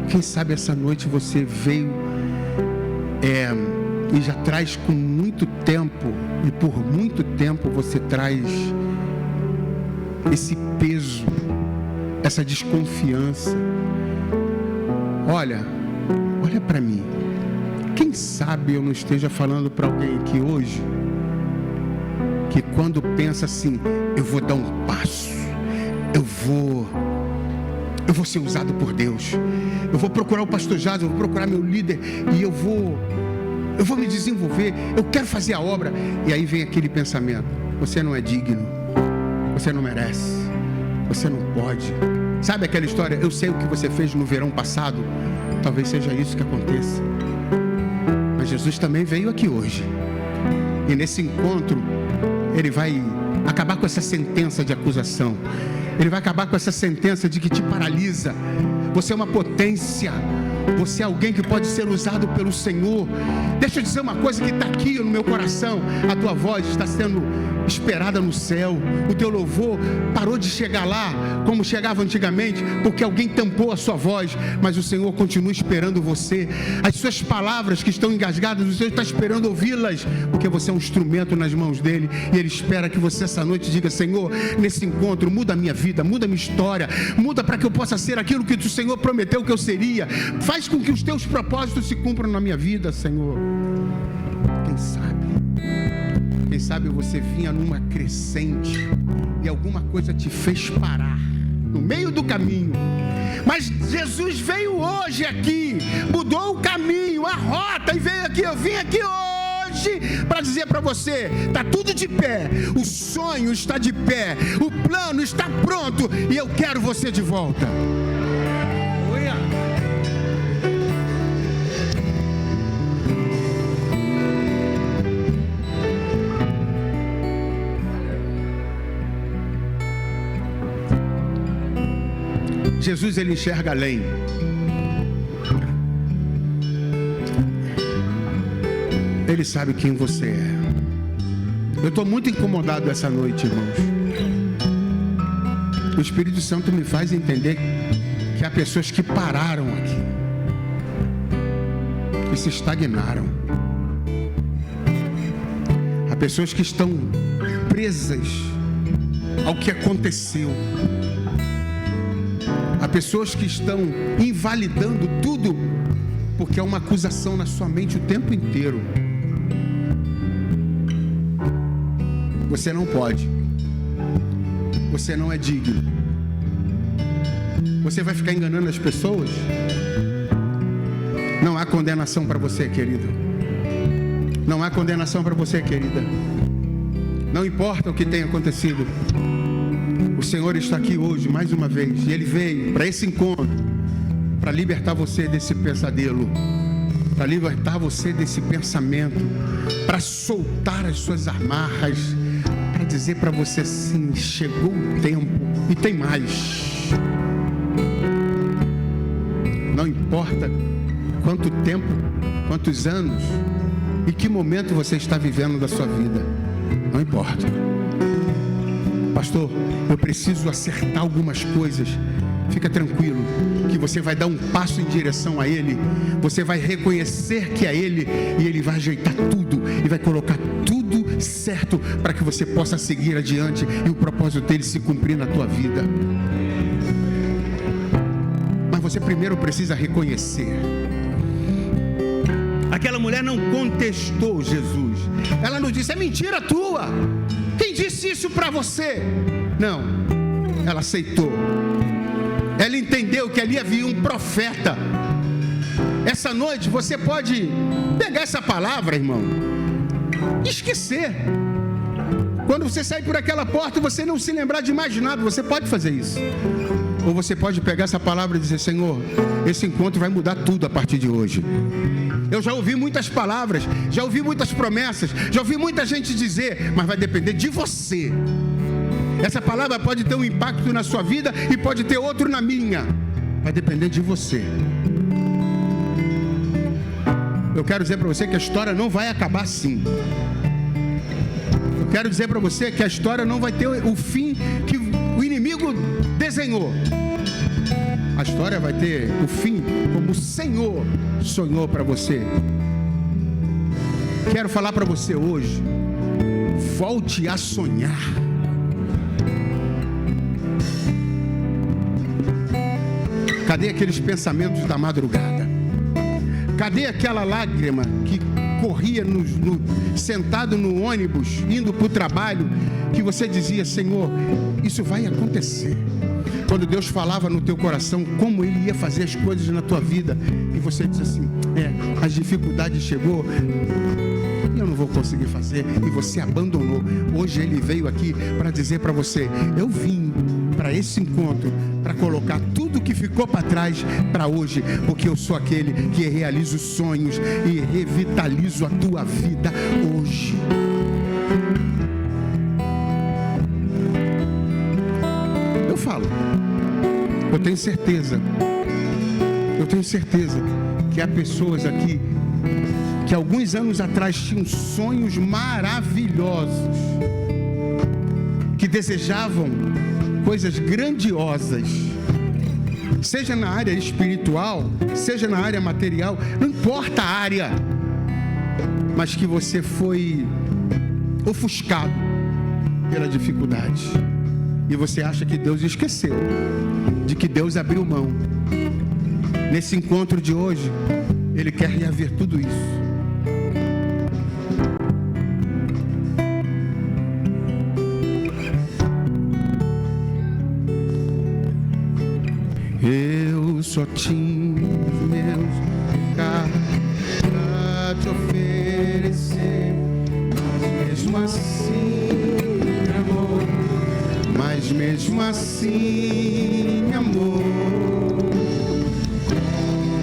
Quem sabe essa noite você veio e já traz com muito tempo, e por muito tempo você traz esse peso, essa desconfiança. Olha para mim. Quem sabe eu não esteja falando para alguém aqui hoje que quando pensa assim: eu vou dar um passo, eu vou ser usado por Deus, eu vou procurar o pastor Jazz, eu vou procurar meu líder, e eu vou me desenvolver, eu quero fazer a obra. E aí vem aquele pensamento: você não é digno, você não merece, você não pode. Sabe aquela história: eu sei o que você fez no verão passado? Talvez seja isso que aconteça. Mas Jesus também veio aqui hoje, e nesse encontro Ele vai acabar com essa sentença de acusação. Ele vai acabar com essa sentença de que te paralisa. Você é uma potência. Você é alguém que pode ser usado pelo Senhor. Deixa eu dizer uma coisa que está aqui no meu coração: a tua voz está sendo esperada no céu. O teu louvor parou de chegar lá como chegava antigamente, porque alguém tampou a sua voz. Mas o Senhor continua esperando você. As suas palavras que estão engasgadas, o Senhor está esperando ouvi-las, porque você é um instrumento nas mãos dele. E Ele espera que você essa noite diga: Senhor, nesse encontro muda a minha vida, muda a minha história, muda para que eu possa ser aquilo que o Senhor prometeu que eu seria. Faz com que os teus propósitos se cumpram na minha vida, Senhor. Quem sabe você vinha numa crescente e alguma coisa te fez parar no meio do caminho. Mas Jesus veio hoje aqui, mudou o caminho, a rota, e veio aqui. Eu vim aqui hoje para dizer para você: está tudo de pé, o sonho está de pé, o plano está pronto, e eu quero você de volta. Jesus, Ele enxerga além. Ele sabe quem você é. Eu estou muito incomodado essa noite, irmãos. O Espírito Santo me faz entender que há pessoas que pararam aqui, que se estagnaram. Há pessoas que estão presas ao que aconteceu. Há pessoas que estão invalidando tudo, porque há uma acusação na sua mente o tempo inteiro. Você não pode. você não é digno. Você vai ficar enganando as pessoas? Não há condenação para você, querido. Não há condenação para você, querida. Não importa o que tenha acontecido. O Senhor está aqui hoje, mais uma vez. E Ele veio para esse encontro, para libertar você desse pesadelo, para libertar você desse pensamento, para soltar as suas amarras, para dizer para você assim: chegou o tempo e tem mais. Não importa quanto tempo, quantos anos e que momento você está vivendo da sua vida. Não importa. Pastor, eu preciso acertar algumas coisas. Fica tranquilo, que você vai dar um passo em direção a Ele. Você vai reconhecer que é Ele, e Ele vai ajeitar tudo e vai colocar tudo certo para que você possa seguir adiante e o propósito dele se cumprir na tua vida. Mas você primeiro precisa reconhecer. Aquela mulher não contestou Jesus. Ela não disse: é mentira tua. Quem disse isso para você? Não, ela aceitou. Ela entendeu que ali havia um profeta. Essa noite você pode pegar essa palavra, irmão, e esquecer. Quando você sair por aquela porta, você não se lembrar de mais nada. Você pode fazer isso. Ou você pode pegar essa palavra e dizer: Senhor, esse encontro vai mudar tudo a partir de hoje. Eu já ouvi muitas palavras, já ouvi muitas promessas, já ouvi muita gente dizer, mas vai depender de você. Essa palavra pode ter um impacto na sua vida e pode ter outro na minha. Vai depender de você. Eu quero dizer para você que a história não vai acabar assim. Eu quero dizer para você que a história não vai ter o fim que o inimigo desenhou. A história vai ter o fim como o Senhor sonhou para você. Quero falar para você hoje: volte a sonhar. Cadê aqueles pensamentos da madrugada? Cadê aquela lágrima que corria sentado no ônibus, indo para o trabalho, que você dizia: Senhor, isso vai acontecer. Quando Deus falava no teu coração como Ele ia fazer as coisas na tua vida, e você diz assim: as dificuldades chegou, eu não vou conseguir fazer, e você abandonou. Hoje Ele veio aqui para dizer para você: eu vim para esse encontro, para colocar tudo que ficou para trás para hoje, porque eu sou aquele que realiza os sonhos e revitalizo a tua vida hoje. Eu falo, eu tenho certeza que há pessoas aqui que alguns anos atrás tinham sonhos maravilhosos, que desejavam coisas grandiosas, seja na área espiritual, seja na área material, não importa a área, mas que você foi ofuscado pela dificuldade, e você acha que Deus esqueceu, de que Deus abriu mão. Nesse encontro de hoje, Ele quer reaver tudo isso. Eu só tinha os meus pecados para te oferecer, mas mesmo assim, amor, mas mesmo assim, amor,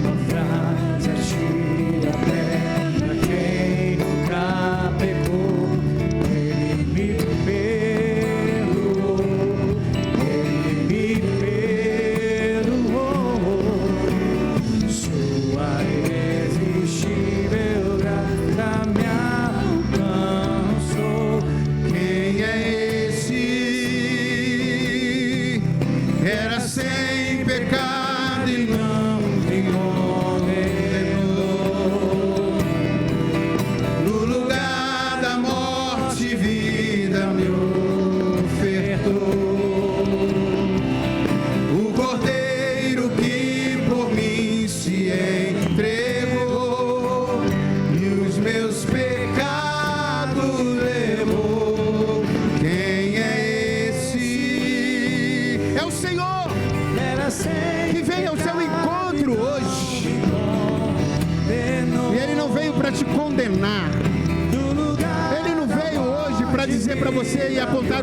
uma frase te aberta, quem nunca pecou, Ele me perdoou, Ele me perdoou. Sua irresistível graça me alcançou. Quem é esse? Era sem pecado.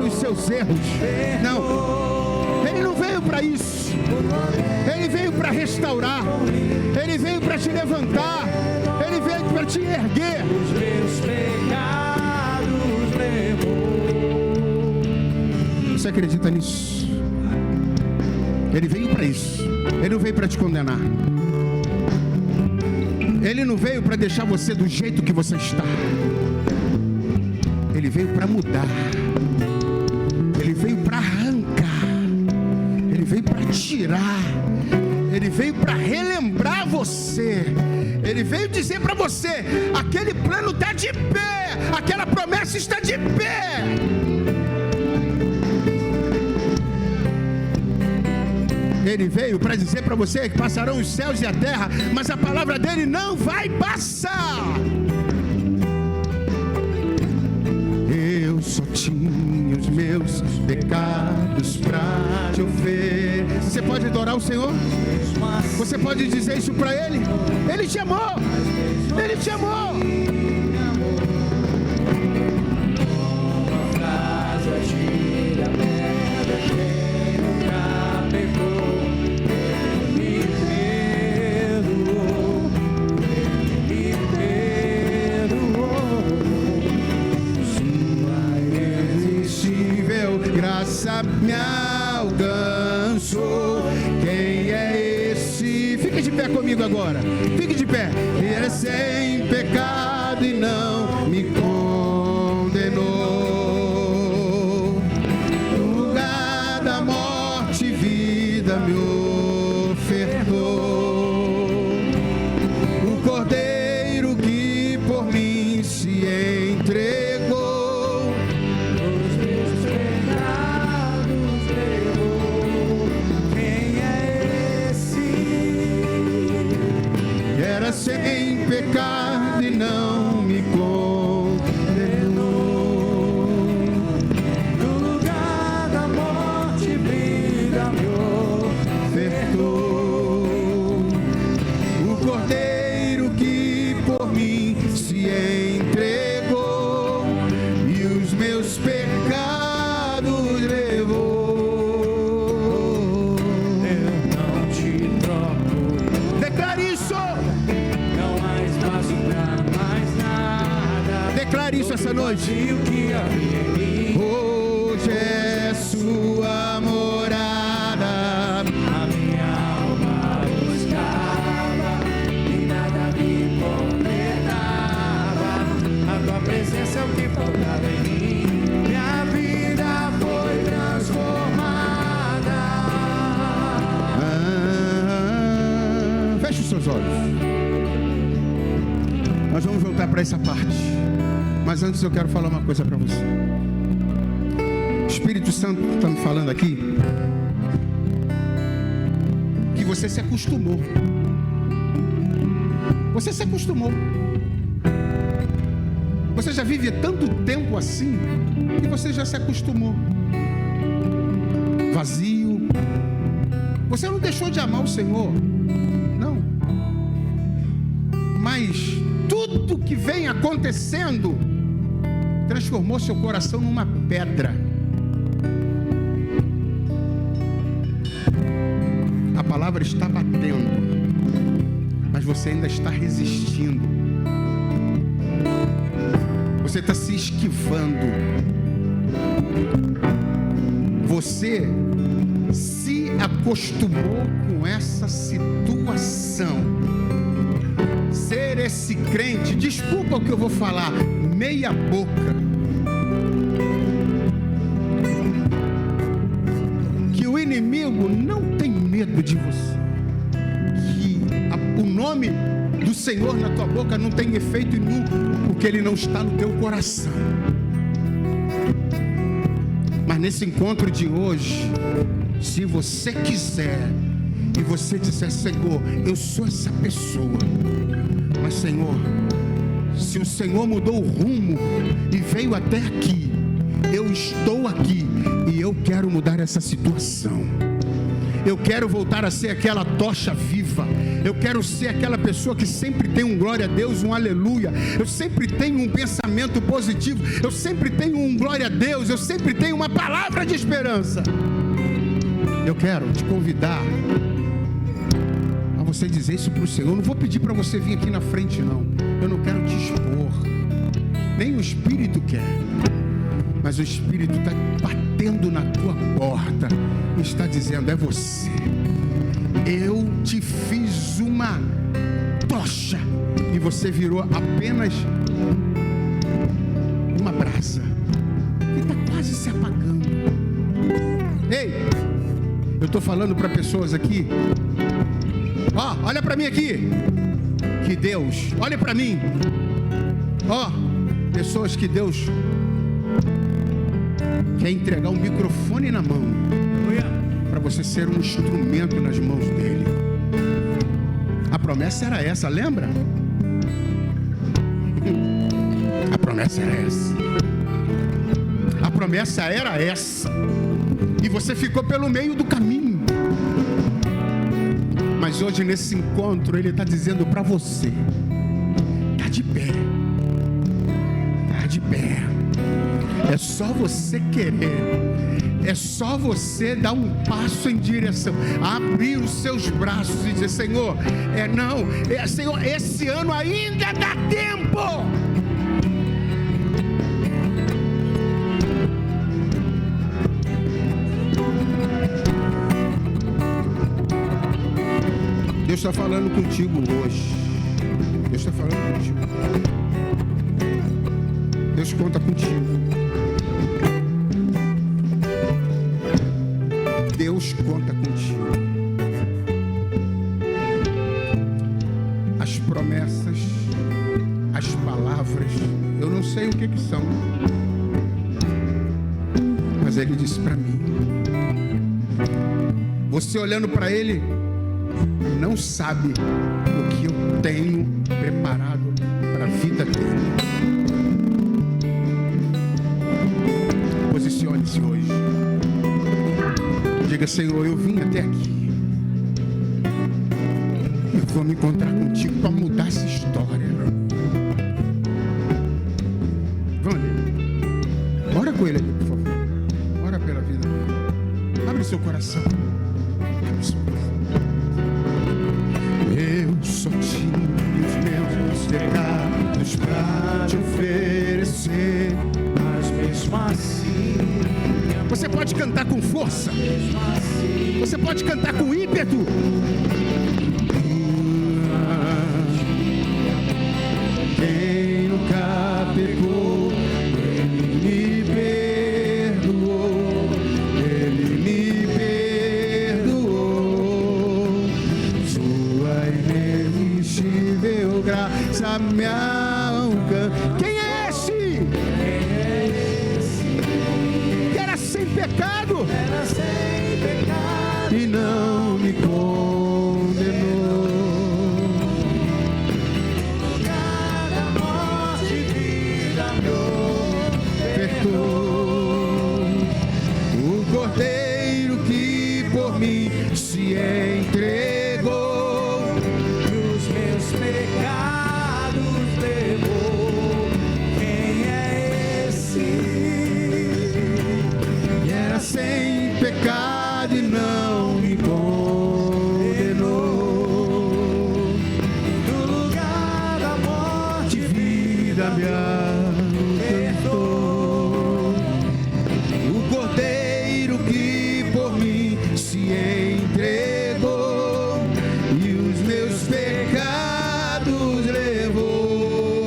os seus erros. Não, Ele não veio para isso. Ele veio para restaurar. Ele veio para te levantar. Ele veio para te erguer. Os meus pecados levou. Você acredita nisso? Ele veio para isso. Ele não veio para te condenar. Ele não veio para deixar você do jeito que você está. Ele veio para mudar. Ele veio para arrancar. Ele veio para tirar. Ele veio para relembrar você. Ele veio dizer para você: aquele plano está de pé. Aquela promessa está de pé. Ele veio para dizer para você que passarão os céus e a terra, mas a palavra dele não vai passar. Eu só tinha os meus pecados para te oferecer. Você pode adorar o Senhor? Você pode dizer isso para Ele? Ele te amou. Ele te amou. Me alcançou. Quem é esse? Fica de pé comigo agora. Fique de pé. Ele é sem pecado e não me condenou. No lugar da morte, vida me ofertou. O Cordeiro que por mim se entregou. Sem pecado e não me condenou. No lugar da morte, vida me ofertou. O Cordeiro que por mim se entregou e os meus pecados levou. Eu não te troco. Declare isso. Declare isso essa noite. Hoje é sua morada. A minha alma buscava e nada me completava. A tua presença é o que faltava em mim. Minha vida foi transformada. Feche os seus olhos. Nós vamos voltar para essa parte. Mas antes eu quero falar uma coisa para você. O Espírito Santo está me falando aqui que você se acostumou. Você se acostumou. Você já vive tanto tempo assim que você já se acostumou. Vazio. Você não deixou de amar o Senhor. Não. Mas tudo que vem acontecendo transformou seu coração numa pedra. A palavra está batendo, mas você ainda está resistindo. Você está se esquivando. Você se acostumou com essa situação. Ser esse crente, desculpa o que eu vou falar, meia boca, que o inimigo não tem medo de você, que o nome do Senhor na tua boca não tem efeito nenhum, porque ele não está no teu coração. Mas nesse encontro de hoje, se você quiser e você disser: Senhor, eu sou essa pessoa, mas Senhor, se o Senhor mudou o rumo e veio até aqui, eu estou aqui e eu quero mudar essa situação. Eu quero voltar a ser aquela tocha viva. Eu quero ser aquela pessoa que sempre tem um glória a Deus, um aleluia. Eu sempre tenho um pensamento positivo. Eu sempre tenho um glória a Deus. Eu sempre tenho uma palavra de esperança. Eu quero te convidar a você dizer isso para o Senhor. Eu não vou pedir para você vir aqui na frente, não. Eu não quero te expor. Nem o Espírito quer. Mas o Espírito está batendo na tua porta e está dizendo: é você. Eu te fiz uma tocha e você virou apenas uma brasa que está quase se apagando. Ei, eu estou falando para pessoas aqui. Ó, olha para mim aqui. Que Deus, olha para mim. Ó, pessoas que Deus quer entregar um microfone na mão para você ser um instrumento nas mãos dele. A promessa era essa, lembra? A promessa era essa. A promessa era essa. E você ficou pelo meio do caminho. Mas hoje nesse encontro ele está dizendo para você: está de pé. Está de pé. É só você querer. É só você dar um passo em direção, abrir os seus braços e dizer: Senhor, Senhor, esse ano ainda dá tempo. Deus está falando contigo hoje. Deus está falando contigo. Deus conta contigo. Deus conta contigo. As promessas, as palavras, eu não sei o que são, mas Ele disse para mim. Você olhando para Ele, não sabe o que eu tenho preparado para a vida dele. Posicione-se hoje. Diga: Senhor, eu vim até aqui. Eu vou me encontrar contigo para mudar essa história. Vamos ali. Ora com ele ali, por favor. Ora pela vida dele. Abre seu coração. Abre seu coração. Eu só tinha os meus pecados para te oferecer, mas mesmo assim você pode cantar com força, você pode cantar com ímpeto. Quem nunca pecou, Ele me perdoou, Ele me perdoou. Sua irresistível graça me alcança. Quem é esse? Pecado, era sem pecado e não me condenou. No lugar da morte, vida me ofertou. O Cordeiro que por mim se entregou, e os meus pecados levou. Quem é esse? Sem pecado e não me condenou. No lugar da morte, vida me acertou. O Cordeiro que por mim se entregou, e os meus pecados levou.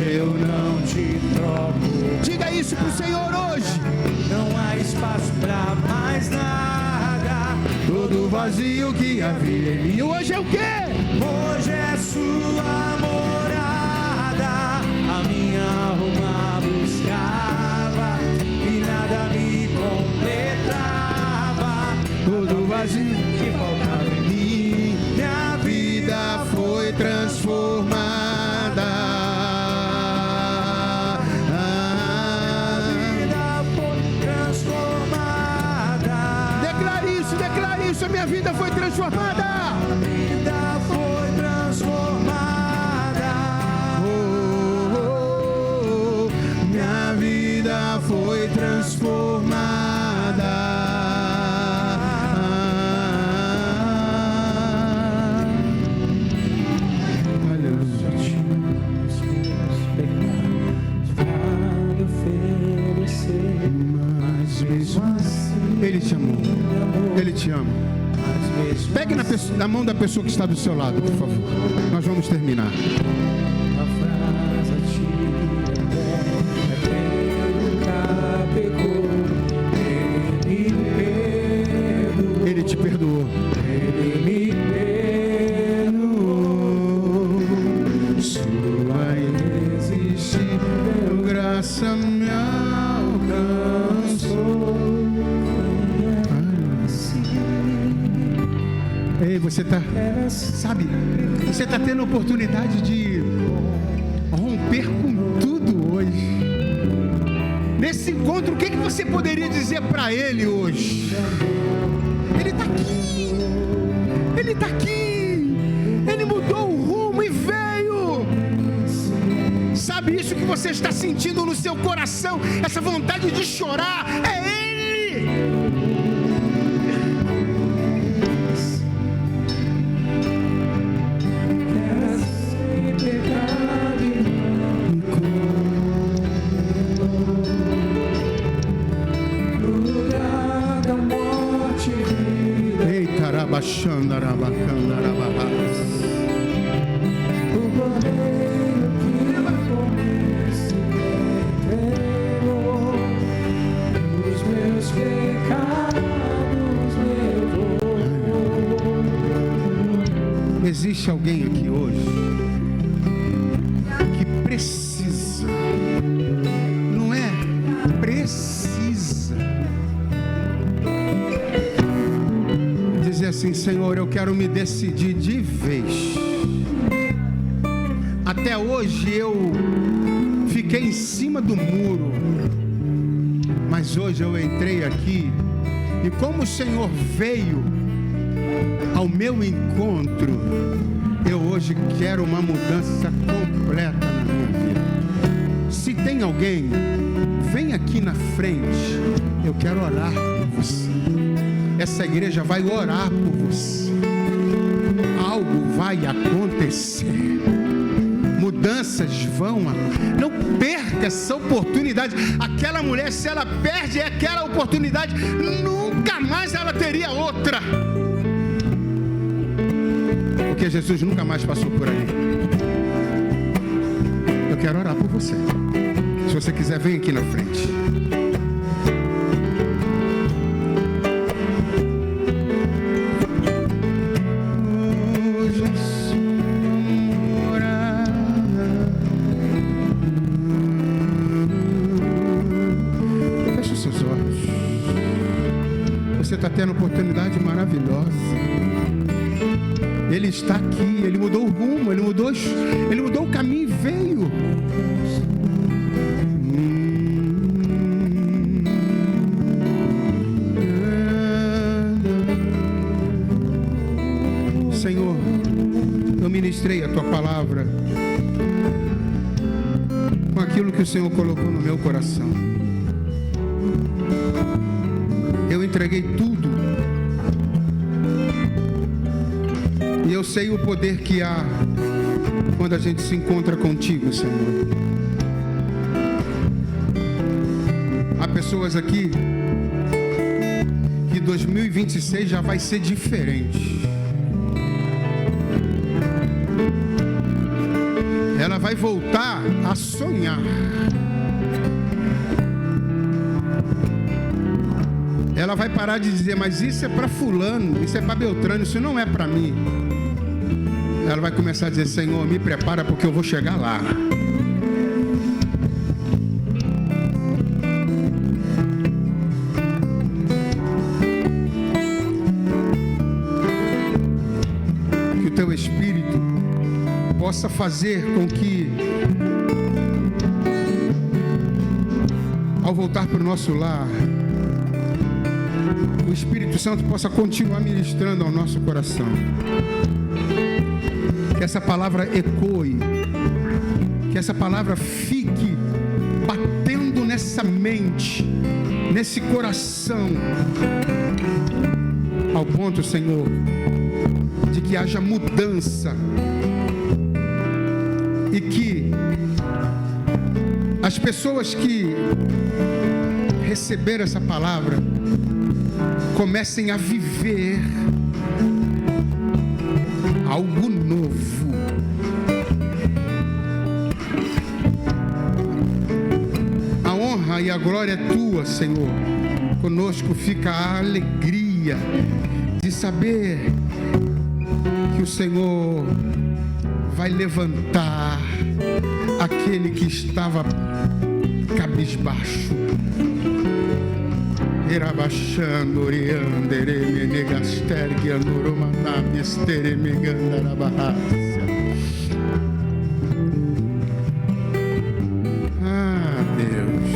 Eu não te troco. Diga isso pro Senhor hoje. Não há espaço pra mais nada. Todo vazio que havia em mim hoje é o quê? Hoje é sua morada. A minha alma buscava e nada me completava. Todo vazio que faltava em mim, minha vida foi transformada. Declare minha vida foi transformada. Minha vida foi transformada. Aleluia. Ele te amou. Ele te ama. Pegue na mão da pessoa que está do seu lado, por favor. Nós vamos terminar. Ele te perdoou. Ele me perdoou. Sua irresistível graça me alcançou. Ei, você está, sabe, você está tendo a oportunidade de romper com tudo hoje. Nesse encontro, o que você poderia dizer para Ele hoje? Ele está aqui. Ele está aqui. Ele mudou o rumo e veio. Sabe isso que você está sentindo no seu coração? Essa vontade de chorar, é Ele. Existe alguém aqui hoje que precisa, não é? Precisa dizer assim: Senhor, eu quero me decidir de vez. Até hoje eu fiquei em cima do muro, mas hoje eu entrei aqui e como o Senhor veio ao meu encontro, eu hoje quero uma mudança completa na minha vida. Se tem alguém, vem aqui na frente, eu quero orar por você. Essa igreja vai orar por você. Algo vai acontecer. Mudanças vão. Não perca essa oportunidade. Aquela mulher, se ela perde aquela oportunidade, nunca mais ela teria outra. Porque Jesus nunca mais passou por ali. Eu quero orar por você. Se você quiser, vem aqui na frente. Feche os seus olhos. Você está tendo uma oportunidade maravilhosa. Ele está aqui, Ele mudou o rumo, Ele mudou o caminho e veio. Senhor, eu ministrei a Tua palavra com aquilo que o Senhor colocou no meu coração. Eu entreguei tudo. E eu sei o poder que há quando a gente se encontra contigo, Senhor. Há pessoas aqui que 2026 já vai ser diferente. Ela vai voltar a sonhar. Ela vai parar de dizer, mas isso é para fulano, isso é para Beltrano, isso não é para mim. Ela vai começar a dizer, Senhor, me prepara porque eu vou chegar lá. Que o Teu Espírito possa fazer com que, ao voltar para o nosso lar, o Espírito Santo possa continuar ministrando ao nosso coração. Que essa palavra ecoe, que essa palavra fique batendo nessa mente, nesse coração, ao ponto, Senhor, de que haja mudança e que as pessoas que receberam essa palavra comecem a viver algo novo. A honra e a glória é tua, Senhor. Conosco fica a alegria de saber que o Senhor vai levantar aquele que estava cabisbaixo. Erabaxando, oriandere, menegastergue, anoromanab, estere, megandarabarrácia. Ah, Deus,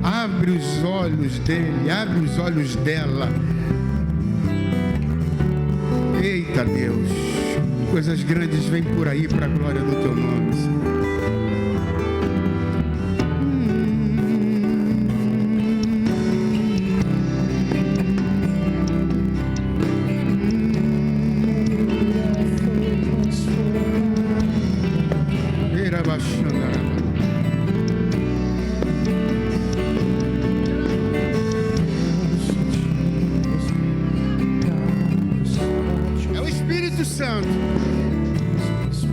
abre os olhos dele, abre os olhos dela. Eita, Deus, coisas grandes vêm por aí para a glória do teu nome, Senhor.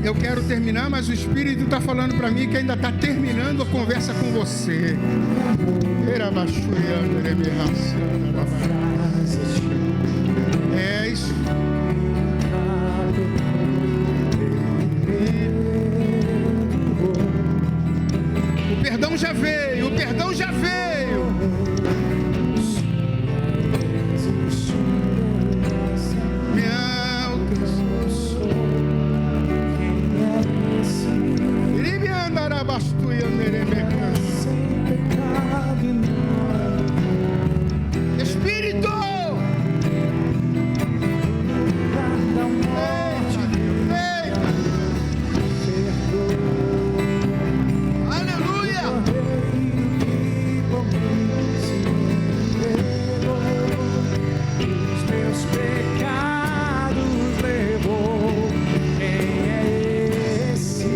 Eu quero terminar, mas o Espírito está falando para mim que ainda está terminando a conversa com você. É isso. O perdão já veio, o perdão já veio. Espírito! Aleluia! Os meus pecados levou. Quem é esse?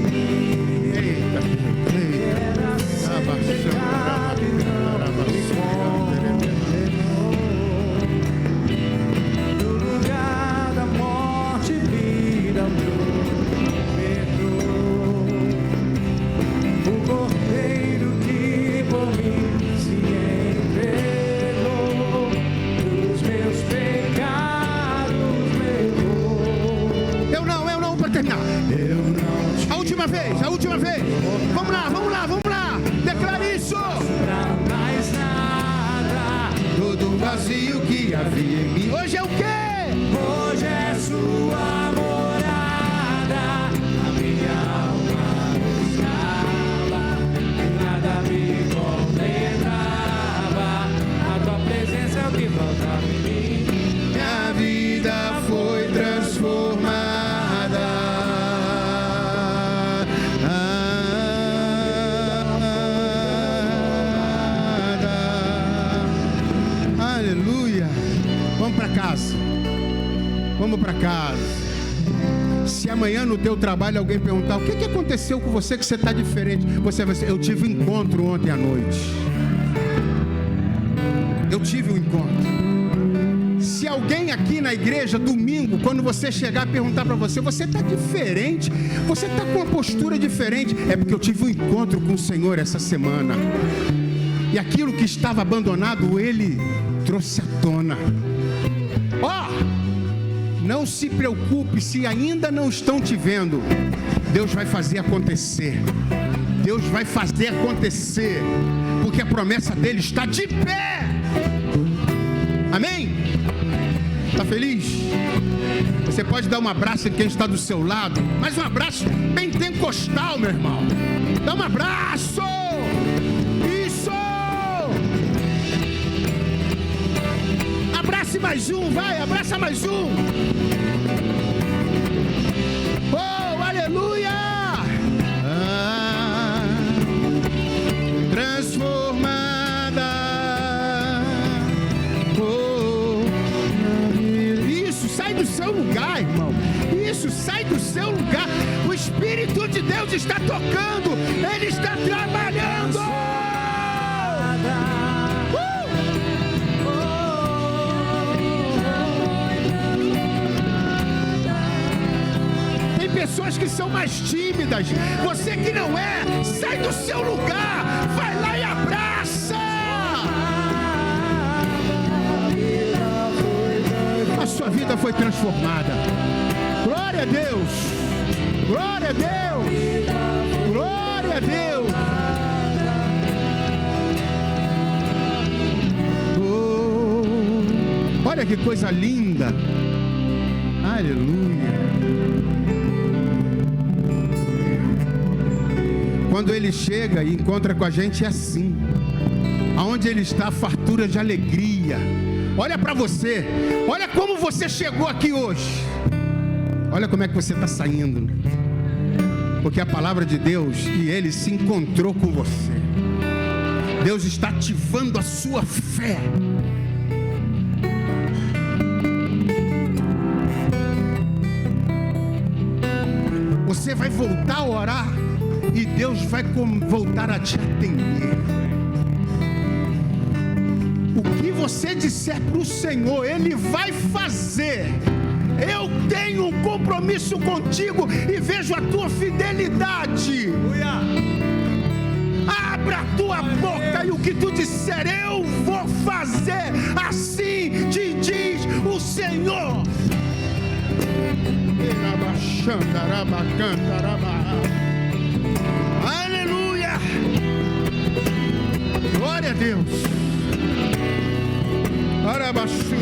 No lugar da morte, vida perdoou. O cordeiro que por mim se entregou. Os meus pecados levou. Eu não, para terminar. Eu não A última vez. Vamos lá. Declare isso. pra mais nada. Todo vazio que havia em mim. Hoje é o quê? Hoje é sua morada. A minha alma buscava e nada me condenava. A tua presença é o que faltava em mim. Minha vida foi transformada. Aleluia. Vamos para casa. Se amanhã no teu trabalho alguém perguntar o que aconteceu com você que você está diferente, você vai dizer: eu tive um encontro ontem à noite. Eu tive um encontro. Se alguém aqui na igreja, domingo, quando você chegar a perguntar para você: você está diferente, você está com uma postura diferente, é porque eu tive um encontro com o Senhor essa semana. E aquilo que estava abandonado, Ele trouxe à tona. Não se preocupe se ainda não estão te vendo. Deus vai fazer acontecer. Deus vai fazer acontecer, porque a promessa dele está de pé. Amém? Está feliz? Você pode dar um abraço em quem está do seu lado, mas um abraço pentecostal, meu irmão. Dá um abraço. Isso. mais um, vai, abraça mais um. Oh, aleluia! Transformada. Oh, isso, sai do seu lugar, irmão. Isso, sai do seu lugar. O Espírito de Deus está tocando, Ele está trabalhando. Tem pessoas que são mais tímidas. Você que não é, sai do seu lugar, vai lá e abraça. A sua vida foi transformada. Glória a Deus. Glória a Deus. Glória a Deus. Oh, olha que coisa linda. Aleluia. Quando Ele chega e encontra com a gente, é assim. Aonde Ele está, fartura de alegria. Olha para você. Olha como você chegou aqui hoje. Olha como é que você está saindo. Porque a palavra de Deus e Ele se encontrou com você. Deus está ativando a sua fé. Você vai voltar a orar e Deus vai voltar a te atender. O que você disser para o Senhor, Ele vai fazer. Eu tenho um compromisso contigo e vejo a tua fidelidade. Abra a tua boca e o que tu disser eu vou fazer. Assim te diz o Senhor. Aleluia. Glória a Deus. Arabaxu.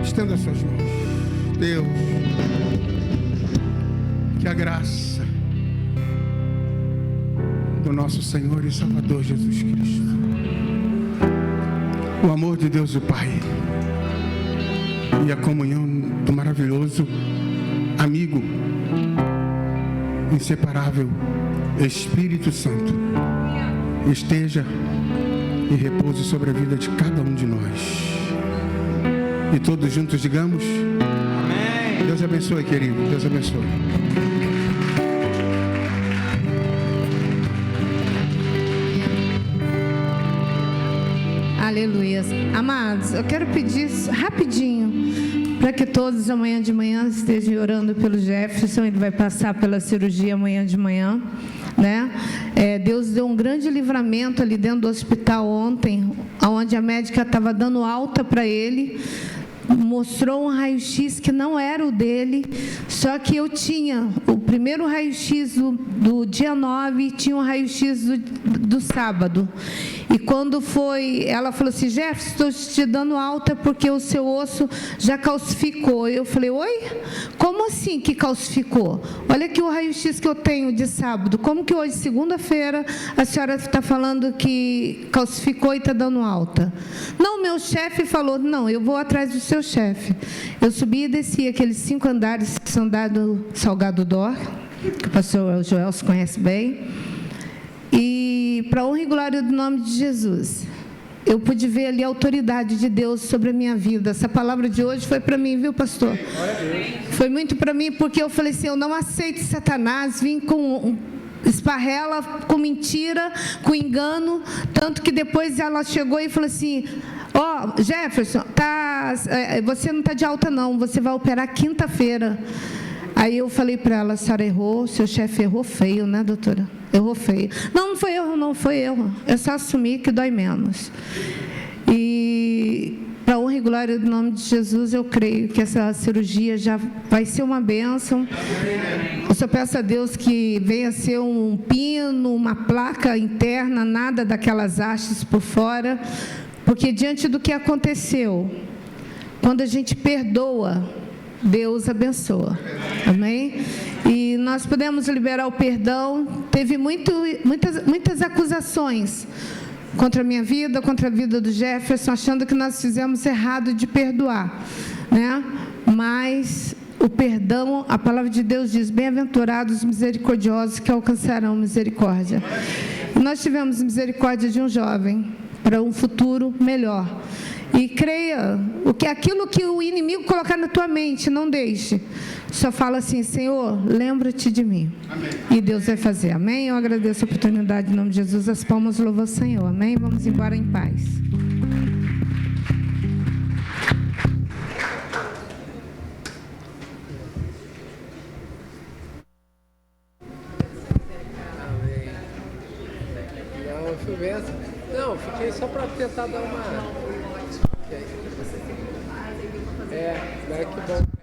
Estenda as suas mãos. Deus, que a graça do nosso Senhor e Salvador Jesus Cristo, o amor de Deus o Pai e a comunhão do maravilhoso amigo inseparável Espírito Santo esteja e repouse sobre a vida de cada um de nós. E todos juntos digamos: amém. Deus abençoe, querido. Deus abençoe. Aleluia. Amados, eu quero pedir rapidinho para que todos amanhã de manhã estejam orando pelo Jefferson. Ele vai passar pela cirurgia amanhã de manhã, né? Deus deu um grande livramento ali dentro do hospital ontem, onde a médica estava dando alta para ele. Mostrou um raio-x que não era o dele, só que eu tinha o primeiro raio-x do dia 9 e tinha o raio-x do sábado. E quando foi, ela falou assim: Jefferson, estou te dando alta porque o seu osso já calcificou. Eu falei: oi? Como assim que calcificou? Olha aqui o raio-x que eu tenho de sábado. Como que hoje, segunda-feira, a senhora está falando que calcificou e está dando alta? Não, meu chefe falou. Não, eu vou atrás do seu chefe. Eu subi e desci aqueles 5 andares que são dados Salgado D'Or, que o pastor Joel se conhece bem. E, para honra e glória do nome de Jesus, eu pude ver ali a autoridade de Deus sobre a minha vida. Essa palavra de hoje foi para mim, viu, pastor? Foi muito para mim, porque eu falei assim: eu não aceito Satanás vir com esparrela, com mentira, com engano. Tanto que depois ela chegou e falou assim: ó, Jefferson, você não está de alta não, você vai operar quinta-feira. Aí eu falei para ela: a senhora errou, seu chefe errou feio, né, doutora? Errou feio. Não foi erro, não foi erro. Eu só assumi que dói menos. E para a honra e glória do nome de Jesus, eu creio que essa cirurgia já vai ser uma bênção. Eu só peço a Deus que venha ser um pino, uma placa interna, nada daquelas hastes por fora, porque diante do que aconteceu, quando a gente perdoa, Deus abençoa. Amém? E nós podemos liberar o perdão. Teve muitas acusações contra a minha vida, contra a vida do Jefferson, achando que nós fizemos errado de perdoar, né? Mas o perdão, a palavra de Deus diz: bem-aventurados os misericordiosos, que alcançarão misericórdia. E nós tivemos misericórdia de um jovem para um futuro melhor. E creia, aquilo que o inimigo colocar na tua mente, não deixe. Só fala assim: Senhor, lembra-te de mim. Amém. E Deus vai fazer. Amém? Eu agradeço a oportunidade em nome de Jesus. As palmas louvam o Senhor. Amém? Vamos embora em paz. Amém. Não, fui benção. Não, fiquei só para tentar dar uma... É, que bom.